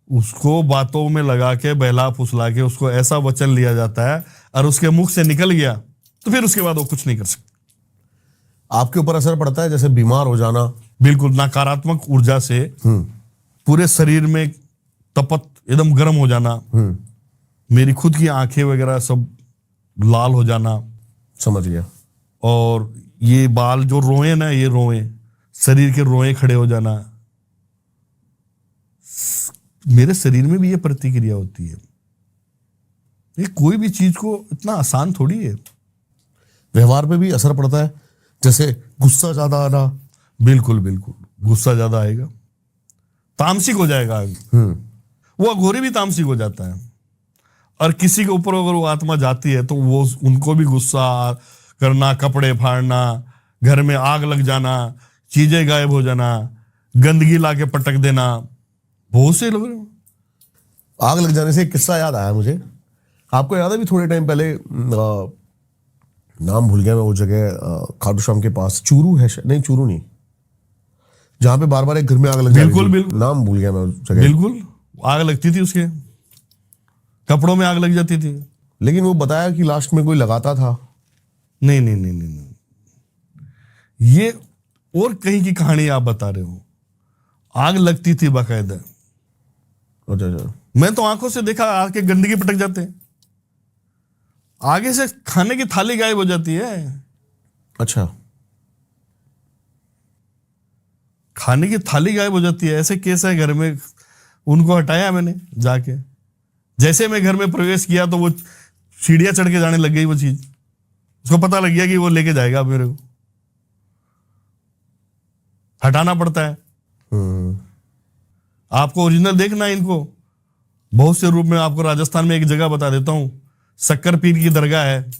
उसको बातों में लगा के बहला फुसला के उसको ऐसा वचन लिया जाता है, और उसके मुख से निकल गया तो फिर उसके बाद वो कुछ नहीं कर सकता। आपके ऊपर असर पड़ता है, जैसे बीमार हो जाना? बिल्कुल, नकारात्मक ऊर्जा से पूरे शरीर में तपत एकदम गर्म हो जाना, मेरी खुद की आंखें वगैरह सब लाल हो जाना। समझ गया। और ये बाल जो रोए ना, ये रोए, शरीर के रोए खड़े हो जाना। मेरे शरीर में भी ये प्रतिक्रिया होती है। ये कोई भी चीज को इतना आसान थोड़ी है। व्यवहार पे भी असर पड़ता है, जैसे गुस्सा ज्यादा आना? बिल्कुल बिल्कुल, गुस्सा ज्यादा आएगा, तामसिक हो जाएगा आग। वो अघोरी भी तामसिक हो जाता है। और किसी के ऊपर अगर वो आत्मा जाती है तो वो उनको भी गुस्सा करना, कपड़े फाड़ना, घर में आग लग जाना, चीजें गायब हो जाना, गंदगी लाके पटक देना। बहुत से लोग आग लग जाने से एक किस्सा याद आया मुझे। आपको याद है भी थोड़े टाइम पहले नाम भूल गया मैं वो जगह, खाटू श्याम के पास, चूरू है नहीं, चूरू नहीं, जहां पे बार बार एक घर में आग लग जाती थी। बिल्कुल नाम भूल गया मैं उस जगह। बिल्कुल आग लगती थी, उसके कपड़ों में आग लग जाती थी। लेकिन वो बताया कि लास्ट में कोई लगाता था। नहीं नहीं नहीं नहीं, नहीं। ये और कहीं की कहानी आप बता रहे हो। आग लगती थी बाकायदा। अच्छा। मैं तो आंखों से देखा, आग के गंदगी पटक जाते हैं, आगे से खाने की थाली गायब हो जाती है। अच्छा। खाने की थाली गायब हो जाती है। ऐसे केस है घर में, उनको हटाया मैंने जाके। जैसे मैं घर में प्रवेश किया तो वो सीढ़ियां चढ़ के जाने लग गई वो चीज। उसको पता लग गया कि वो लेके जाएगा अब मेरे को, हटाना पड़ता है। आपको ओरिजिनल देखना है इनको, बहुत से रूप में। आपको राजस्थान में एक जगह बता देता हूं, शक्कर पीर की दरगाह है,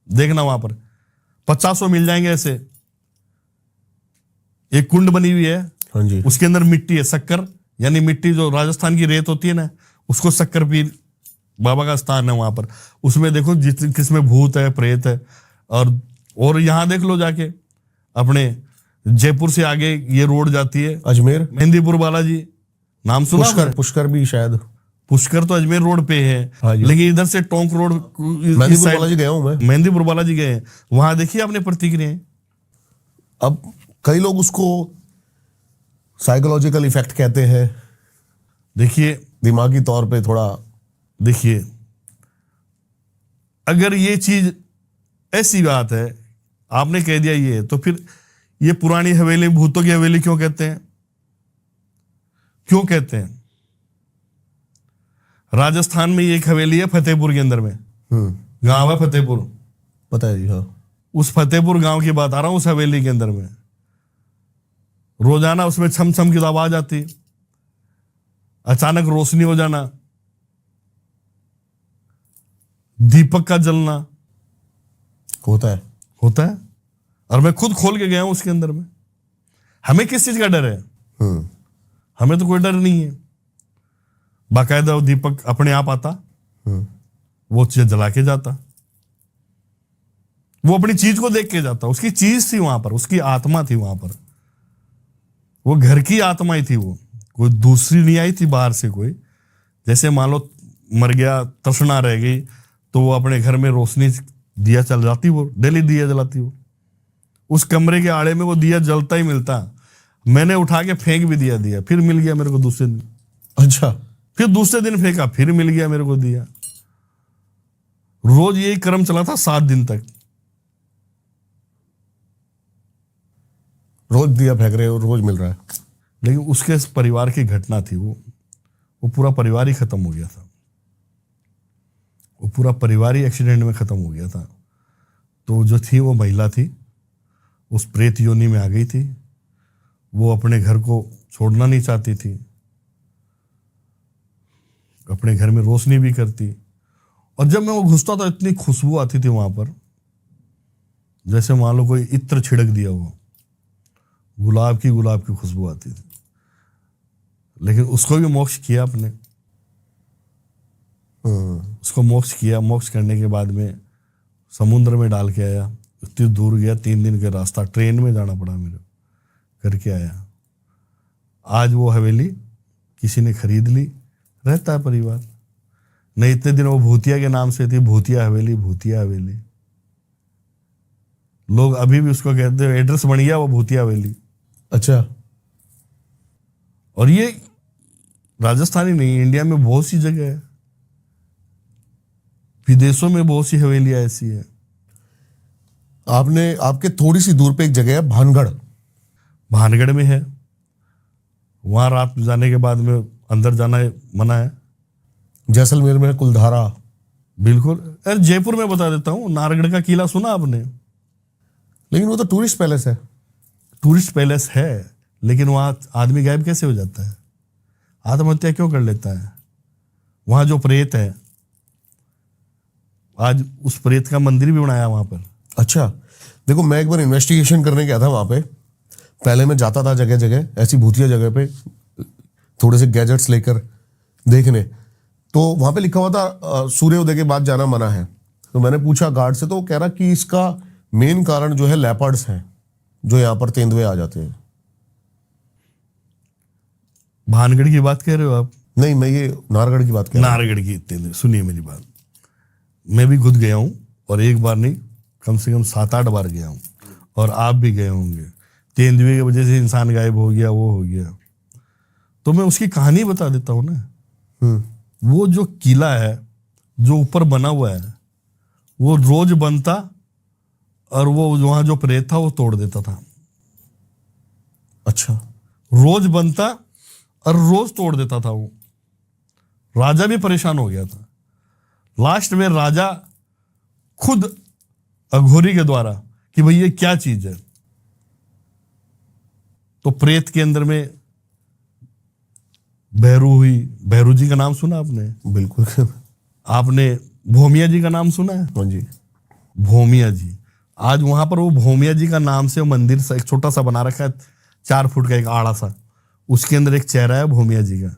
देखना वहां पर 50 मिल जाएंगे ऐसे। एक कुंड बनी हुई है, हाँ जी। उसके अंदर मिट्टी है, शक्कर यानी मिट्टी, जो राजस्थान की रेत होती है ना, उसको शक्कर पीर बाबा का स्थान है वहां पर। उसमें देखो किसमें भूत है, प्रेत है। और यहां देख लो जाके, अपने जयपुर से आगे ये रोड जाती है अजमेर, मेहंदीपुर बालाजी, नाम सुना? पुष्कर भी शायद। पुष्कर तो अजमेर रोड पे है, लेकिन इधर से टोंक रोड, मेहंदीपुर बालाजी गया हूं मैं। मेहंदीपुर बालाजी गए हैं, वहां देखिए आपने प्रतिक्रियाएं। अब कई लोग उसको साइकोलॉजिकल इफेक्ट कहते हैं, देखिए दिमागी तौर पे थोड़ा। देखिए, अगर ये चीज ऐसी बात है, आपने कह दिया ये, तो फिर ये पुरानी हवेली, भूतों की हवेली क्यों कहते हैं? क्यों कहते हैं? राजस्थान में एक हवेली है फतेहपुर के अंदर में, गांव है फतेहपुर, पता है जी। हाँ। उस फतेहपुर गांव की बात आ रहा हूं। उस हवेली के अंदर में रोजाना उसमें छम छम की आवाज आती, अचानक रोशनी हो जाना, दीपक का जलना होता है। और मैं खुद खोल के गया हूं उसके अंदर में। हमें किस चीज का डर है? हमें तो कोई डर नहीं है। बाकायदा वो दीपक अपने आप आता, वो चीज जला के जाता, वो अपनी चीज को देख के जाता। उसकी चीज थी वहां पर, उसकी आत्मा थी वहां पर, वो घर की आत्मा ही थी। वो कोई दूसरी नहीं आई थी बाहर से कोई। जैसे मान लो मर गया, तृष्णा रह गई, तो वो अपने घर में रोशनी दिया चल जाती, वो डेली दिया जलाती। वो उस कमरे के आड़े में वो दिया जलता ही मिलता। मैंने उठा के फेंक भी दिया, फिर मिल गया मेरे को दूसरे दिन। अच्छा। फिर दूसरे दिन फेंका, फिर मिल गया मेरे को दिया। रोज यही क्रम चला था 7 दिन तक। रोज दिया फेंक रहे हो, रोज मिल रहा है। लेकिन उसके परिवार की घटना थी, वो पूरा परिवार ही खत्म हो गया था। वो पूरा परिवार ही एक्सीडेंट में खत्म हो गया था। तो जो थी वो महिला थी, उस प्रेत योनि में आ गई थी। वो अपने घर को छोड़ना नहीं चाहती थी, अपने घर में रोशनी भी करती। और जब मैं वो घुसता था, इतनी खुशबू आती थी वहां पर, जैसे मान लो कोई इत्र छिड़क दिया हो, गुलाब की खुशबू आती थी। लेकिन उसको भी मोक्ष किया आपने, उसको मोक्ष किया। मोक्ष करने के बाद में समुद्र में डाल के आया, इतनी दूर गया, 3 दिन का रास्ता ट्रेन में जाना पड़ा मेरे, करके आया। आज वो हवेली किसी ने खरीद ली, रहता है परिवार। नहीं, इतने दिन वो भूतिया के नाम से थी, भूतिया हवेली, भूतिया हवेली। लोग अभी भी उसको कहते हैं, एड्रेस बन गया वो भूतिया हवेली। अच्छा। और ये राजस्थान ही नहीं, इंडिया में बहुत सी जगह है, विदेशों में बहुत सी हवेलियां ऐसी है। आपके थोड़ी सी दूर पे एक जगह है भानगढ़। भानगढ़ में है, वहां रात जाने के बाद में अंदर जाना मना है। जैसलमेर में है कुलधारा। बिल्कुल। अरे जयपुर में बता देता हूँ, नाहरगढ़ का किला सुना आपने? लेकिन वो तो टूरिस्ट पैलेस है। टूरिस्ट पैलेस है, लेकिन वहां आदमी गायब कैसे हो जाता है? आत्महत्या क्यों कर लेता है? वहां जो प्रेत है, आज उस प्रेत का मंदिर भी बनाया वहां पर। अच्छा, देखो मैं एक बार इन्वेस्टिगेशन करने गया था वहां पे। पहले मैं जाता था जगह जगह ऐसी भूतिया जगह पे थोड़े से गैजेट्स लेकर देखने, तो वहां पे लिखा हुआ था सूर्योदय के बाद जाना मना है। तो मैंने पूछा गार्ड से, तो वो कह रहा कि इसका मेन कारण जो है लेपर्ड्स हैं, जो यहाँ पर तेंदुए आ जाते हैं। भानगढ़ की बात कह रहे हो आप? नहीं, मैं ये नारगढ़ की बात कह रहा हूँ। नारगढ़ की तेंदुए, सुनिए मेरी बात। मैं भी खुद गया हूं, और एक बार नहीं, कम से कम 7-8 बार गया हूं, और आप भी गए होंगे। तेंदुए की वजह से इंसान गायब हो गया, वो हो गया। तो मैं उसकी कहानी बता देता हूं ना। वो जो किला है जो ऊपर बना हुआ है, वो रोज बनता, और वो वहां जो प्रेत था वो तोड़ देता था। अच्छा, रोज बनता और रोज तोड़ देता था वो। राजा भी परेशान हो गया था। लास्ट में राजा खुद अघोरी के द्वारा कि भाई ये क्या चीज है, तो प्रेत के अंदर में भैरू हुई। भैरू जी का नाम सुना आपने? बिल्कुल। आपने भोमिया जी का नाम सुना है? हाँ जी। भोमिया जी, आज वहां पर वो भोमिया जी का नाम से मंदिर सा एक छोटा सा बना रखा है, 4 फुट का एक आड़ा सा। उसके अंदर एक चेहरा है भोमिया जी का।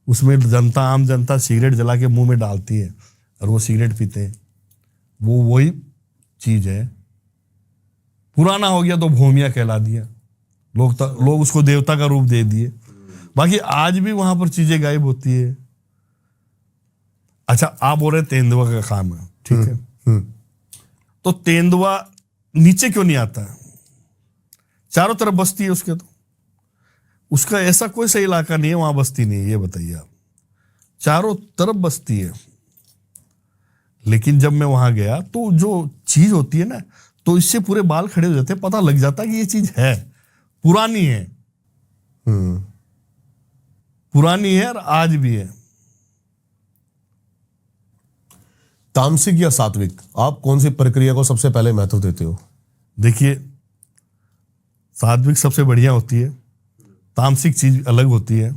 उसमें जनता, आम जनता सिगरेट जला के मुंह में डालती है और वो सिगरेट पीते हैं। वो वही चीज है। पुराना हो गया तो भोमिया कहला दिया, लोग उसको देवता का रूप दे दिए। बाकी आज भी वहां पर चीजें गायब होती है। अच्छा, आप बोल रहे तेंदुआ का काम है, ठीक है। तो तेंदुआ नीचे क्यों नहीं आता? चारों तरफ बस्ती है उसके, तो उसका ऐसा कोई सा इलाका नहीं है वहां बस्ती नहीं है, ये बताइए आप। चारों तरफ बस्ती है। लेकिन जब मैं वहां गया तो जो चीज होती है ना, तो इससे पूरे बाल खड़े हो जाते हैं, पता लग जाता है कि ये चीज है, पुरानी है। पुरानी है और आज भी है। तामसिक या सात्विक, आप कौन सी प्रक्रिया को सबसे पहले महत्व देते हो? देखिए, सात्विक सबसे बढ़िया होती है, तामसिक चीज अलग होती है।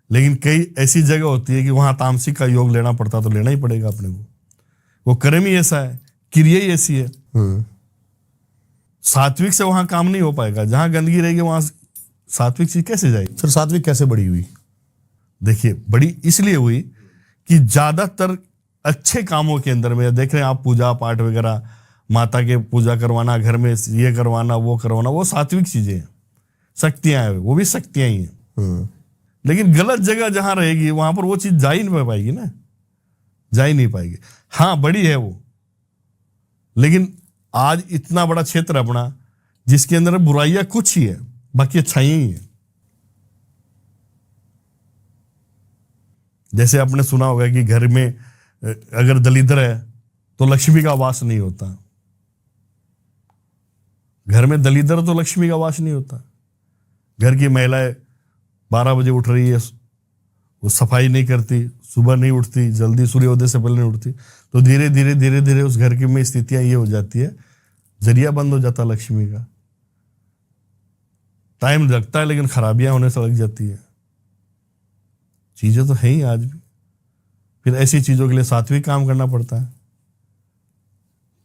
लेकिन कई ऐसी जगह होती है कि वहां तामसिक का योग लेना पड़ता, तो लेना ही पड़ेगा अपने को। वो कर्म ही ऐसा है, क्रिया ही ऐसी है। सात्विक से वहां काम नहीं हो पाएगा। जहां गंदगी रहेगी वहां सात्विक चीज कैसे जाएगी? फिर सात्विक कैसे बड़ी हुई? देखिए, बड़ी इसलिए हुई कि ज्यादातर अच्छे कामों के अंदर में देख रहे हैं आप, पूजा पाठ वगैरह, माता के पूजा करवाना, घर में ये करवाना, वो सात्विक चीजें हैं, शक्तियां हैं, वो भी शक्तियां ही हैं। लेकिन गलत जगह जहां रहेगी वहां पर वो चीज जा ही नहीं पाएगी ना, जा ही नहीं पाएगी। हाँ, बड़ी है वो, लेकिन आज इतना बड़ा क्षेत्र अपना जिसके अंदर बुराइयां कुछ ही है, बाकी अच्छाइयां ही है। जैसे आपने सुना होगा कि घर में अगर दलिद्र है तो लक्ष्मी का वास नहीं होता। घर में दलिद्र तो लक्ष्मी का वास नहीं होता। घर की महिलाएं 12 बजे उठ रही है, वो सफाई नहीं करती, सुबह नहीं उठती, जल्दी सूर्योदय से पहले नहीं उठती, तो धीरे धीरे उस घर की में स्थितियां ये हो जाती है, जरिया बंद हो जाता लक्ष्मी का। टाइम लगता है लेकिन खराबियां होने से लग जाती है। चीजें तो है ही आज भी। फिर ऐसी चीजों के लिए सात्विक काम करना पड़ता है।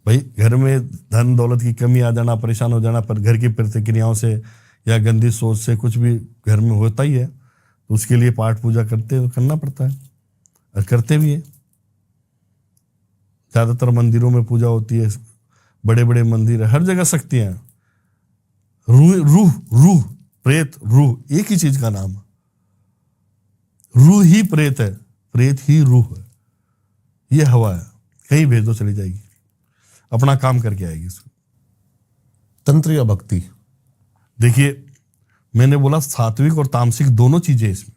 भाई, घर में धन दौलत की कमी आ जाना, परेशान हो जाना, पर घर की प्रतिक्रियाओं से या गंदी सोच से कुछ भी घर में होता ही है, तो उसके लिए पाठ पूजा करना पड़ता है, और करते भी है। ज्यादातर मंदिरों में पूजा होती है, बड़े बड़े मंदिर है, हर जगह शक्तियां हैं। रूह, प्रेत, रूह एक ही चीज का नाम है। रूह ही प्रेत है, प्रेत ही रूह है। ये हवा है, कहीं भेज दो चली जाएगी, अपना काम करके आएगी इसको। तंत्र या भक्ति? देखिए, मैंने बोला सात्विक और तामसिक दोनों चीजें इसमें।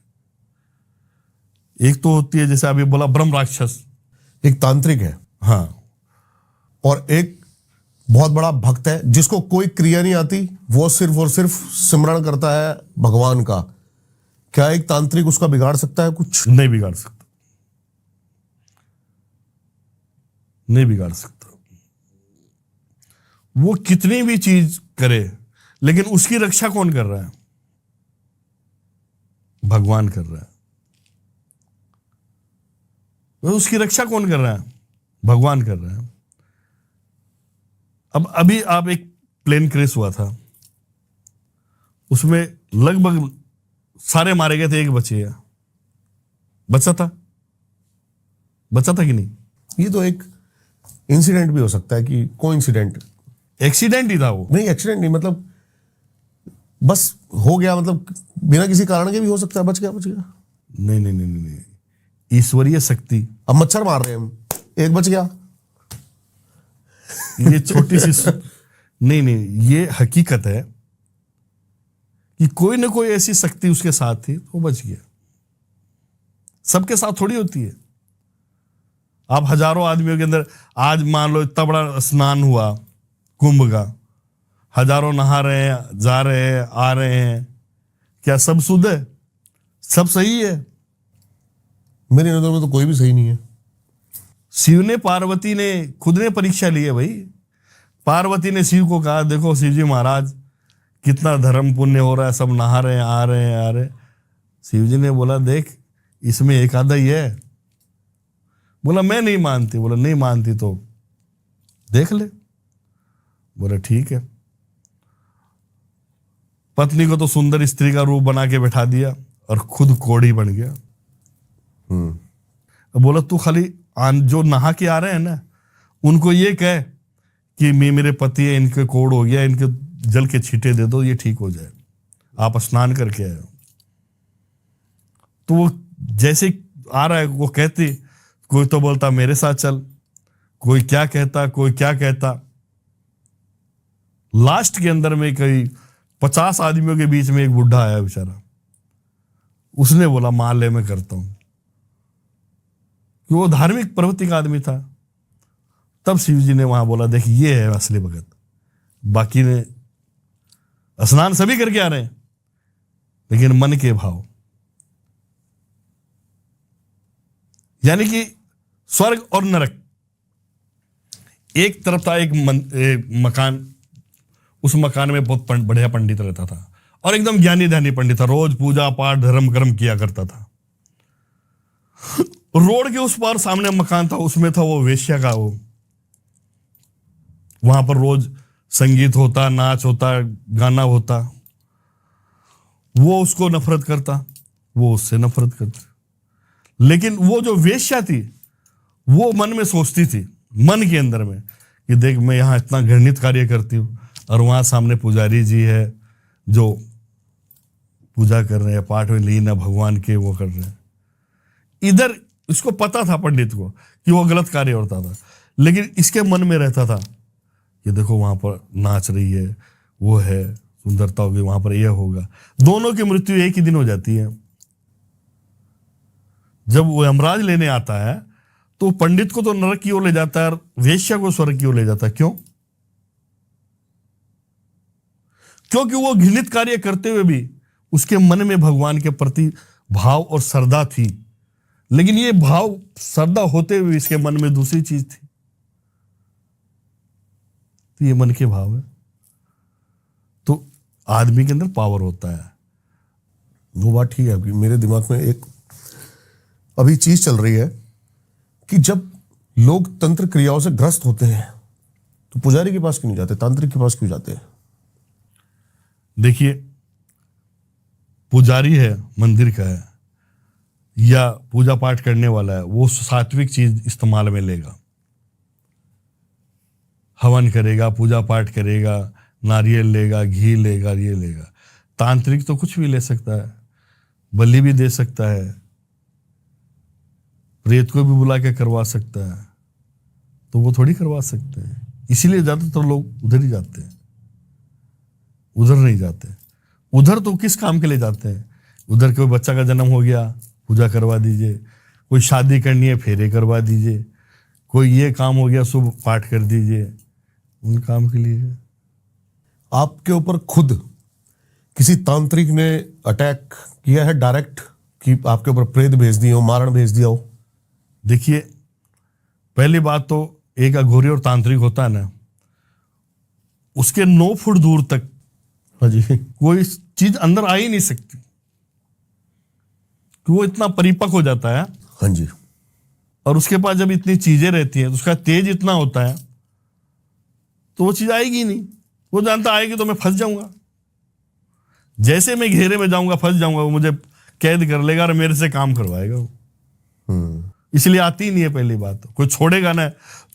एक तो होती है जैसे अभी बोला ब्रह्म राक्षस, एक तांत्रिक है, हाँ, और एक बहुत बड़ा भक्त है जिसको कोई क्रिया नहीं आती, वो सिर्फ और सिर्फ सिमरण करता है भगवान का। क्या एक तांत्रिक उसका बिगाड़ सकता है कुछ? नहीं बिगाड़ सकता, नहीं बिगाड़ सकता। वो कितनी भी चीज करे, लेकिन उसकी रक्षा कौन कर रहा है? भगवान कर रहा है। तो उसकी रक्षा कौन कर रहा है? भगवान कर रहा है। अब अभी आप एक प्लेन क्रैश हुआ था, उसमें लगभग सारे मारे गए थे, एक बचे गया। बचा था कि नहीं? ये तो एक इंसिडेंट भी हो सकता है कि कोइंसिडेंट, एक्सीडेंट ही था वो। नहीं एक्सीडेंट नहीं, मतलब बस हो गया, मतलब बिना किसी कारण के भी हो सकता है, बच गया। नहीं, ईश्वरीय शक्ति। अब मच्छर मार रहे हैं हम, एक बच गया। ये छोटी सी नहीं, ये हकीकत है कि कोई ना कोई ऐसी शक्ति उसके साथ थी, वो बच गया। सबके साथ थोड़ी होती है। आप हजारों आदमियों के अंदर, आज मान लो इतना बड़ा स्नान हुआ कुंभ का, हजारों नहा रहे हैं, जा रहे हैं, आ रहे हैं, क्या सब शुद्ध है? सब सही है? मेरी नजर में तो कोई भी सही नहीं है। शिव ने, पार्वती ने खुद ने परीक्षा ली है भाई। पार्वती ने शिव को कहा, देखो शिव जी महाराज कितना धर्म पुण्य हो रहा है, सब नहा रहे हैं, आ रहे हैं। शिव जी ने बोला, देख इसमें एक आधा ही है। बोला मैं नहीं मानती। बोला नहीं मानती तो देख ले। बोला ठीक है। पत्नी को तो सुंदर स्त्री का रूप बना के बैठा दिया और खुद कोढ़ी बन गया। बोला तू खाली जो नहा के आ रहे हैं ना, उनको ये कह कि मेरे पति है, इनके कोढ़ हो गया, इनके जल के छींटे दे दो, ये ठीक हो जाए, आप स्नान करके आए। तो वो जैसे आ रहा है, वो कहती, कोई तो बोलता मेरे साथ चल, कोई क्या कहता। लास्ट के अंदर में कई 50 आदमियों के बीच में एक बुढ़ा आया बेचारा, उसने बोला मान ले मैं करता हूं, कि वो धार्मिक प्रवृत्ति का आदमी था। तब शिव जी ने वहां बोला, देख ये है असली भगत। बाकी ने स्नान सभी करके आ रहे हैं, लेकिन मन के भाव, यानी कि स्वर्ग और नरक। एक तरफ था एक मकान, उस मकान में बहुत बढ़िया पंडित रहता था और एकदम ज्ञानी ध्यानी पंडित था, रोज पूजा पाठ धर्म कर्म किया करता था। रोड के उस पार सामने मकान था, उसमें था वो वेश्या का वो, वहां पर रोज संगीत होता, नाच होता, गाना होता। वो उसको नफरत करता, वो उससे नफरत करता। लेकिन वो जो वेश्या थी, वो मन में सोचती थी, मन के अंदर में, कि देख मैं यहां इतना घृणित कार्य करती हूं और वहां सामने पुजारी जी है जो पूजा कर रहे हैं, पाठ में लीन है, भगवान के वो कर रहे हैं। इधर इसको पता था पंडित को कि वो गलत कार्य होता था, लेकिन इसके मन में रहता था कि देखो वहां पर नाच रही है, वो है, सुंदरता होगी, वहां पर यह होगा। दोनों की मृत्यु एक ही दिन हो जाती है। जब वो यमराज लेने आता है तो पंडित को तो नरक की ओर ले जाता है और वेश्या को स्वर्ग की ओर ले जाता है। क्यों? क्योंकि वो घृणित कार्य करते हुए भी उसके मन में भगवान के प्रति भाव और श्रद्धा थी, लेकिन ये भाव श्रद्धा होते हुए इसके मन में दूसरी चीज थी। तो ये मन के भाव है। तो आदमी के अंदर पावर होता है। वो बात ठीक है आपकी। मेरे दिमाग में एक अभी चीज चल रही है कि जब लोग तंत्र क्रियाओं से ग्रस्त होते हैं तो पुजारी के पास क्यों नहीं जाते, तांत्रिक के पास क्यों जाते हैं? देखिए, पुजारी है, मंदिर का है या पूजा पाठ करने वाला है, वो सात्विक चीज इस्तेमाल में लेगा, हवन करेगा, पूजा पाठ करेगा, नारियल लेगा, घी लेगा, ये लेगा। तांत्रिक तो कुछ भी ले सकता है, बलि भी दे सकता है, प्रेत को भी बुला के करवा सकता है, तो वो थोड़ी करवा सकते हैं। इसीलिए ज्यादातर लोग उधर ही जाते हैं, उधर नहीं जाते। उधर तो किस काम के लिए जाते हैं? उधर कोई बच्चा का जन्म हो गया, पूजा करवा दीजिए, कोई शादी करनी है, फेरे करवा दीजिए, कोई ये काम हो गया, शुभ पाठ कर दीजिए, उन काम के लिए। आपके ऊपर खुद किसी तांत्रिक ने अटैक किया है डायरेक्ट, कि आपके ऊपर प्रेत भेज दिए हो, मारण भेज दिया हो? देखिए, पहली बात तो एक अघोरी और तांत्रिक होता है ना, उसके 9 फुट दूर तक हाँ जी, कोई चीज अंदर आ ही नहीं सकती, कि वो इतना परिपक्व हो जाता है। हाँ जी। और उसके पास जब इतनी चीजें रहती हैं तो उसका तेज इतना होता है तो वो चीज आएगी नहीं। वो जानता आएगी तो मैं फंस जाऊंगा, जैसे मैं घेरे में जाऊंगा फंस जाऊंगा, वो मुझे कैद कर लेगा और मेरे से काम करवाएगा वो। इसलिए आती ही नहीं है पहली बात। कोई छोड़ेगा ना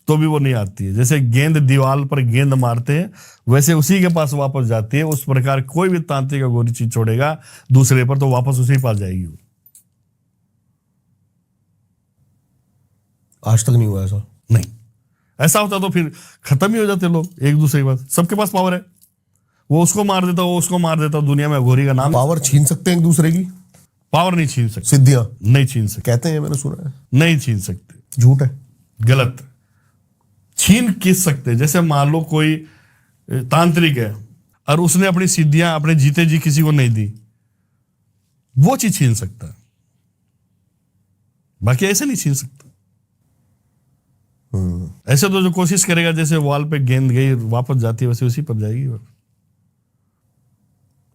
तो भी वो नहीं आती है। जैसे गेंद दीवार पर गेंद मारते हैं वैसे उसी के पास वापस जाती है। उस प्रकार कोई भी तांत्रिक या गोरी चीज छोड़ेगा दूसरे पर तो वापस उसी के पास जाएगी वो। आज तक नहीं हुआ ऐसा? नहीं, ऐसा होता तो फिर खत्म ही हो जाते लोग एक दूसरे के पास। सबके पास पावर है, वो उसको मार देता, वो उसको मार देता। दुनिया में घोरी का नाम। पावर छीन सकते हैं एक दूसरे की? पावर नहीं छीन सकते, सिद्धियां नहीं छीन सकते। कहते हैं, मैंने सुना है। नहीं छीन सकते, झूठ है? गलत। छीन किस सकते? जैसे मान लो कोई तांत्रिक है और उसने अपनी सिद्धियां अपने जीते जी किसी को नहीं दी, वो चीज छीन सकता है, बाकी ऐसे नहीं छीन सकता। ऐसे तो जो कोशिश करेगा, जैसे वॉल पे गेंद गई वापस जाती है वैसे उसी पर जाएगी।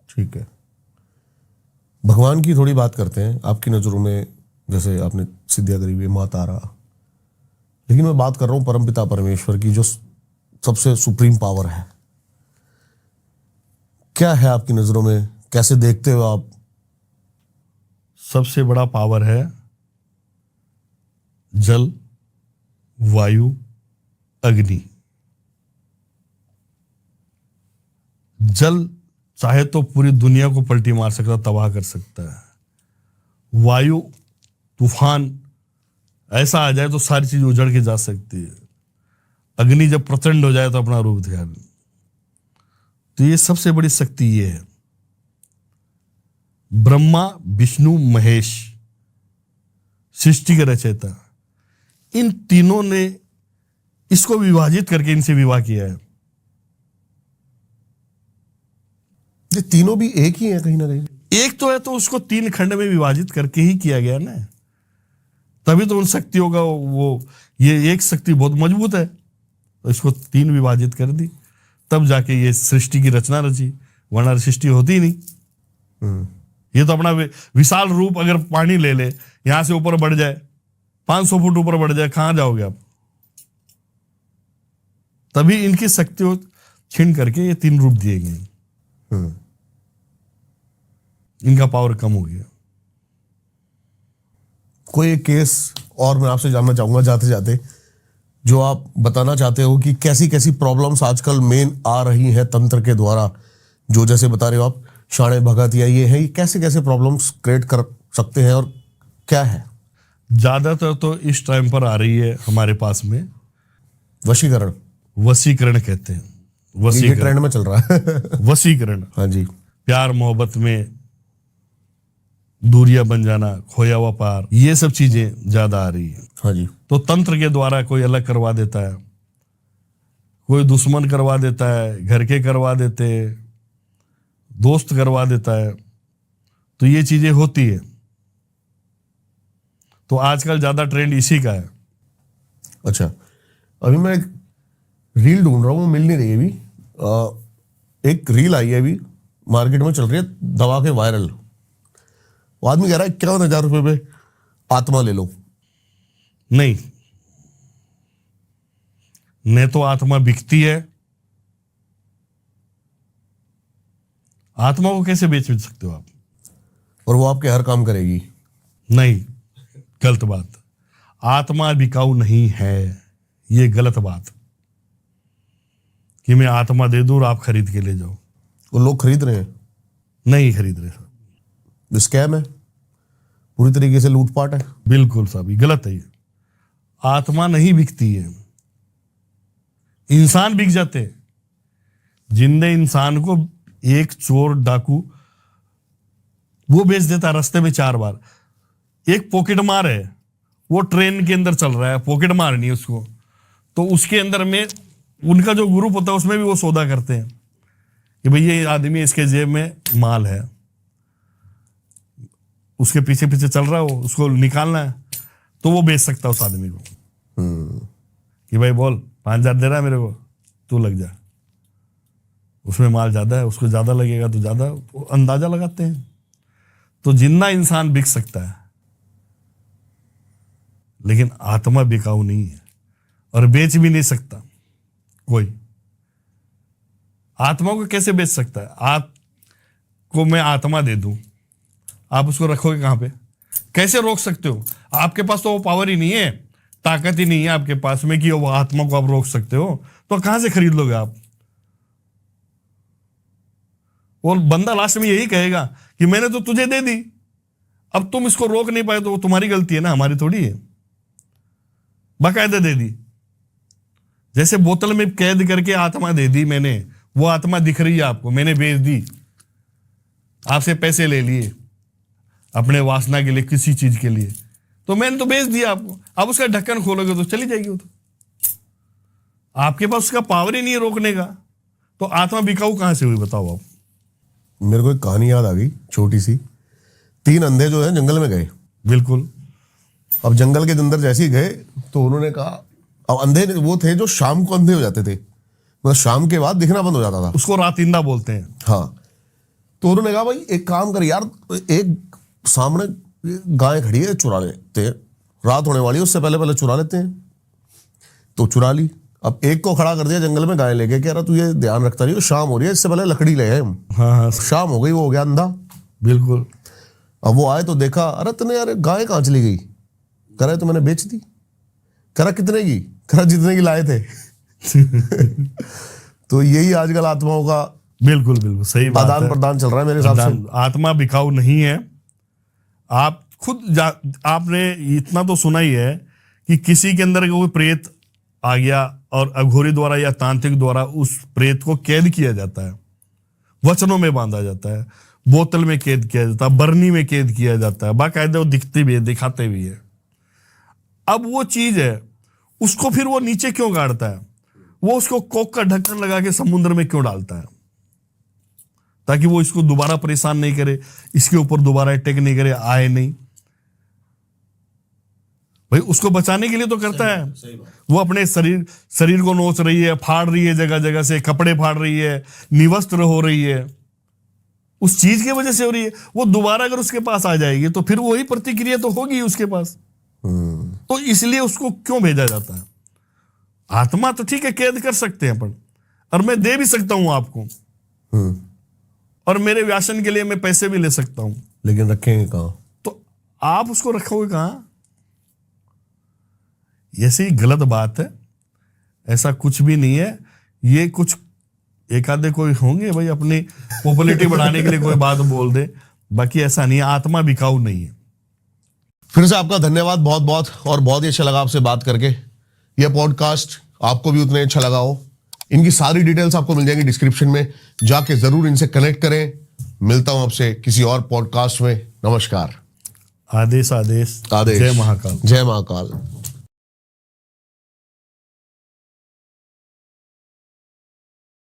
ठीक है, भगवान की थोड़ी बात करते हैं। आपकी नजरों में जैसे आपने सिद्धियां करी हुई माँ तारा, लेकिन मैं बात कर रहा हूं परमपिता परमेश्वर की, जो सबसे सुप्रीम पावर है। क्या है आपकी नजरों में, कैसे देखते हो आप? सबसे बड़ा पावर है जल, वायु, अग्नि। जल चाहे तो पूरी दुनिया को पलटी मार सकता, तबाह कर सकता है। वायु तूफान ऐसा आ जाए तो सारी चीज उजड़ के जा सकती है। अग्नि जब प्रचंड हो जाए तो अपना रूप दिखा। तो ये सबसे बड़ी शक्ति ये है। ब्रह्मा, विष्णु, महेश, सृष्टि के रचयिता, इन तीनों ने इसको विभाजित करके इनसे विवाह किया है। ये तीनों भी एक ही है कहीं ना कहीं? एक तो है तो उसको तीन खंड में विभाजित करके ही किया गया ना, तभी तो उन शक्तियों का वो, ये एक शक्ति बहुत मजबूत है तो इसको तीन विभाजित कर दी, तब जाके ये सृष्टि की रचना रची, वरना सृष्टि होती ही नहीं। ये तो अपना विशाल रूप, अगर पानी ले ले, यहां से ऊपर बढ़ जाए, 500 फुट ऊपर बढ़ जाए, कहां जाओगे आप? तभी इनकी शक्तियों छीन करके ये तीन रूप दिए गए। इनका पावर कम हो गया। कोई एक केस और मैं आपसे जानना चाहूंगा जाते जाते, जो आप बताना चाहते हो कि कैसी कैसी प्रॉब्लम्स आजकल मेन आ रही हैं तंत्र के द्वारा, जो जैसे बता रहे हो आप शाणे भगत या ये है, ये कैसे कैसे प्रॉब्लम्स क्रिएट कर सकते हैं और क्या है? ज्यादातर तो इस टाइम पर आ रही है हमारे पास में वशीकरण। वशीकरण कहते हैं, ये वशीकरण, ट्रेंड में चल रहा है। वशीकरण। हाँ जी। प्यार मोहब्बत में दूरियां बन जाना, खोया हुआ पार, ये सब चीजें ज्यादा आ रही है। हाँ जी। तो तंत्र के द्वारा कोई अलग करवा देता है, कोई दुश्मन करवा देता है, घर के करवा देते, दोस्त करवा देता है, तो ये चीजें होती है। तो आजकल ज्यादा ट्रेंड इसी का है। अच्छा, अभी मैं एक रील ढूंढ रहा हूँ, मिल नहीं रही है अभी। एक रील आई है अभी, मार्केट में चल रही है, दबा के वायरल। वो आदमी कह रहा है 51,000 रुपए पे आत्मा ले लो। नहीं, न तो आत्मा बिकती है। आत्मा को कैसे बेच सकते हो आप? और वो आपके हर काम करेगी? नहीं, गलत बात। आत्मा बिकाऊ नहीं है, ये गलत बात कि मैं आत्मा दे दूं और आप खरीद के ले जाओ। वो लोग खरीद रहे हैं। नहीं खरीद रहे साहब, स्कैम है, पूरी तरीके से लूटपाट है। बिल्कुल साहब, ये गलत है। ये आत्मा नहीं बिकती है, इंसान बिक जाते हैं। जिंदे इंसान को एक चोर डाकू वो बेच देता रास्ते में 4 बार। एक पॉकेट मार है, वो ट्रेन के अंदर चल रहा है, पॉकेट मारनी है उसको, तो उसके अंदर में उनका जो ग्रुप होता है उसमें भी वो सौदा करते हैं कि भाई ये आदमी, इसके जेब में माल है, उसके पीछे पीछे चल रहा है, वो उसको निकालना है, तो वो बेच सकता है उस आदमी को कि भाई बोल 5,000 दे रहा है मेरे को, तू लग जा। उसमें माल ज्यादा है, उसको ज्यादा लगेगा तो ज्यादा, तो अंदाजा लगाते हैं। तो जितना इंसान बिक सकता है, लेकिन आत्मा बिकाऊ नहीं है और बेच भी नहीं सकता कोई। आत्मा को कैसे बेच सकता है? आपको मैं आत्मा दे दूं, आप उसको रखोगे कहां पे? कैसे रोक सकते हो? आपके पास तो वो पावर ही नहीं है, ताकत ही नहीं है आपके पास में कि वो आत्मा को आप रोक सकते हो। तो कहां से खरीद लोगे आप? वो बंदा लास्ट में यही कहेगा कि मैंने तो तुझे दे दी, अब तुम इसको रोक नहीं पाए तो वो तुम्हारी गलती है ना, हमारी थोड़ी है। बाकायदा दे दी, जैसे बोतल में कैद करके आत्मा दे दी मैंने, वो आत्मा दिख रही है आपको, मैंने बेच दी, आपसे पैसे ले लिए अपने वासना के लिए, किसी चीज के लिए, तो मैंने तो बेच दिया आपको। अब उसका ढक्कन खोलोगे तो चली जाएगी वो, तो आपके पास उसका पावर ही नहीं है रोकने का, तो आत्मा बिकाऊ कहां से हुई बताओ आप? मेरे को एक कहानी याद आ गई छोटी सी। 3 अंधे जो है जंगल में गए। बिल्कुल। अब जंगल के अंदर जैसे ही गए तो उन्होंने कहा, अब अंधे वो थे जो शाम को अंधे हो जाते थे, मतलब शाम के बाद दिखना बंद हो जाता था, उसको रातिंदा बोलते हैं। हाँ। तो उन्होंने कहा भाई एक काम कर यार, एक सामने गाय खड़ी है, चुरा लेते हैं, रात होने वाली है, उससे पहले पहले चुरा लेते हैं। तो चुरा ली। अब एक को खड़ा कर दिया जंगल में गाय लेके, कह रहा तू ये ध्यान रखता नहीं, शाम हो रही है, इससे पहले लकड़ी ले आए हम। हाँ, शाम हो गई, वो हो गया अंधा। बिल्कुल। अब वो आए तो देखा, अरे तूने यार गाय कहाँ चली गई? कह रहा है तो मैंने बेच दी। कह रहा कितने की? कह रहा जितने की लाए थे। तो यही आजकल आत्माओं का बिल्कुल बिल्कुल सही बात है, आदान प्रदान चल रहा है मेरे हिसाब से। आत्मा बिकाऊ नहीं है। आप खुद आपने इतना तो सुना ही है कि किसी के अंदर कोई प्रेत आ गया और अघोरी द्वारा या तांत्रिक द्वारा उस प्रेत को कैद किया जाता है, वचनों में बांधा जाता है, बोतल में कैद किया जाता है, बरनी में कैद किया जाता है, बाकायदा वो दिखती भी है, दिखाते भी है। अब वो चीज है, उसको फिर वो नीचे क्यों गाड़ता है? वो उसको कोक का ढक्कन लगा के समुद्र में क्यों डालता है? ताकि वो इसको दोबारा परेशान नहीं करे, इसके ऊपर दोबारा अटैक नहीं करे, आए नहीं। भाई उसको बचाने के लिए तो करता है। वो अपने शरीर को नोच रही है, फाड़ रही है, जगह जगह से कपड़े फाड़ रही है, निवस्त्र हो रही है, उस चीज की वजह से हो रही है। वो दोबारा अगर उसके पास आ जाएगी तो फिर वही प्रतिक्रिया तो होगी उसके पास। तो इसलिए उसको क्यों भेजा जाता है? आत्मा तो ठीक है, कैद कर सकते हैं अपन, और मैं दे भी सकता हूं आपको, और मेरे व्यासन के लिए मैं पैसे भी ले सकता हूं, लेकिन रखेंगे कहां? तो आप उसको रखोगे कहां? ऐसी गलत बात है, ऐसा कुछ भी नहीं है। ये कुछ एक आधे कोई होंगे भाई अपनी पॉपुलैरिटी बढ़ाने के लिए कोई बात बोल दे, बाकी ऐसा नहीं है। आत्मा बिकाऊ नहीं है। फिर से आपका धन्यवाद बहुत बहुत, और बहुत ही अच्छा लगा आपसे बात करके। यह पॉडकास्ट आपको भी उतना अच्छा लगा हो। इनकी सारी डिटेल्स आपको मिल जाएंगी डिस्क्रिप्शन में, जाके जरूर इनसे कनेक्ट करें। मिलता हूं आपसे किसी और पॉडकास्ट में। नमस्कार। आदेश आदेश आदेश। जय महाकाल। जय महाकाल।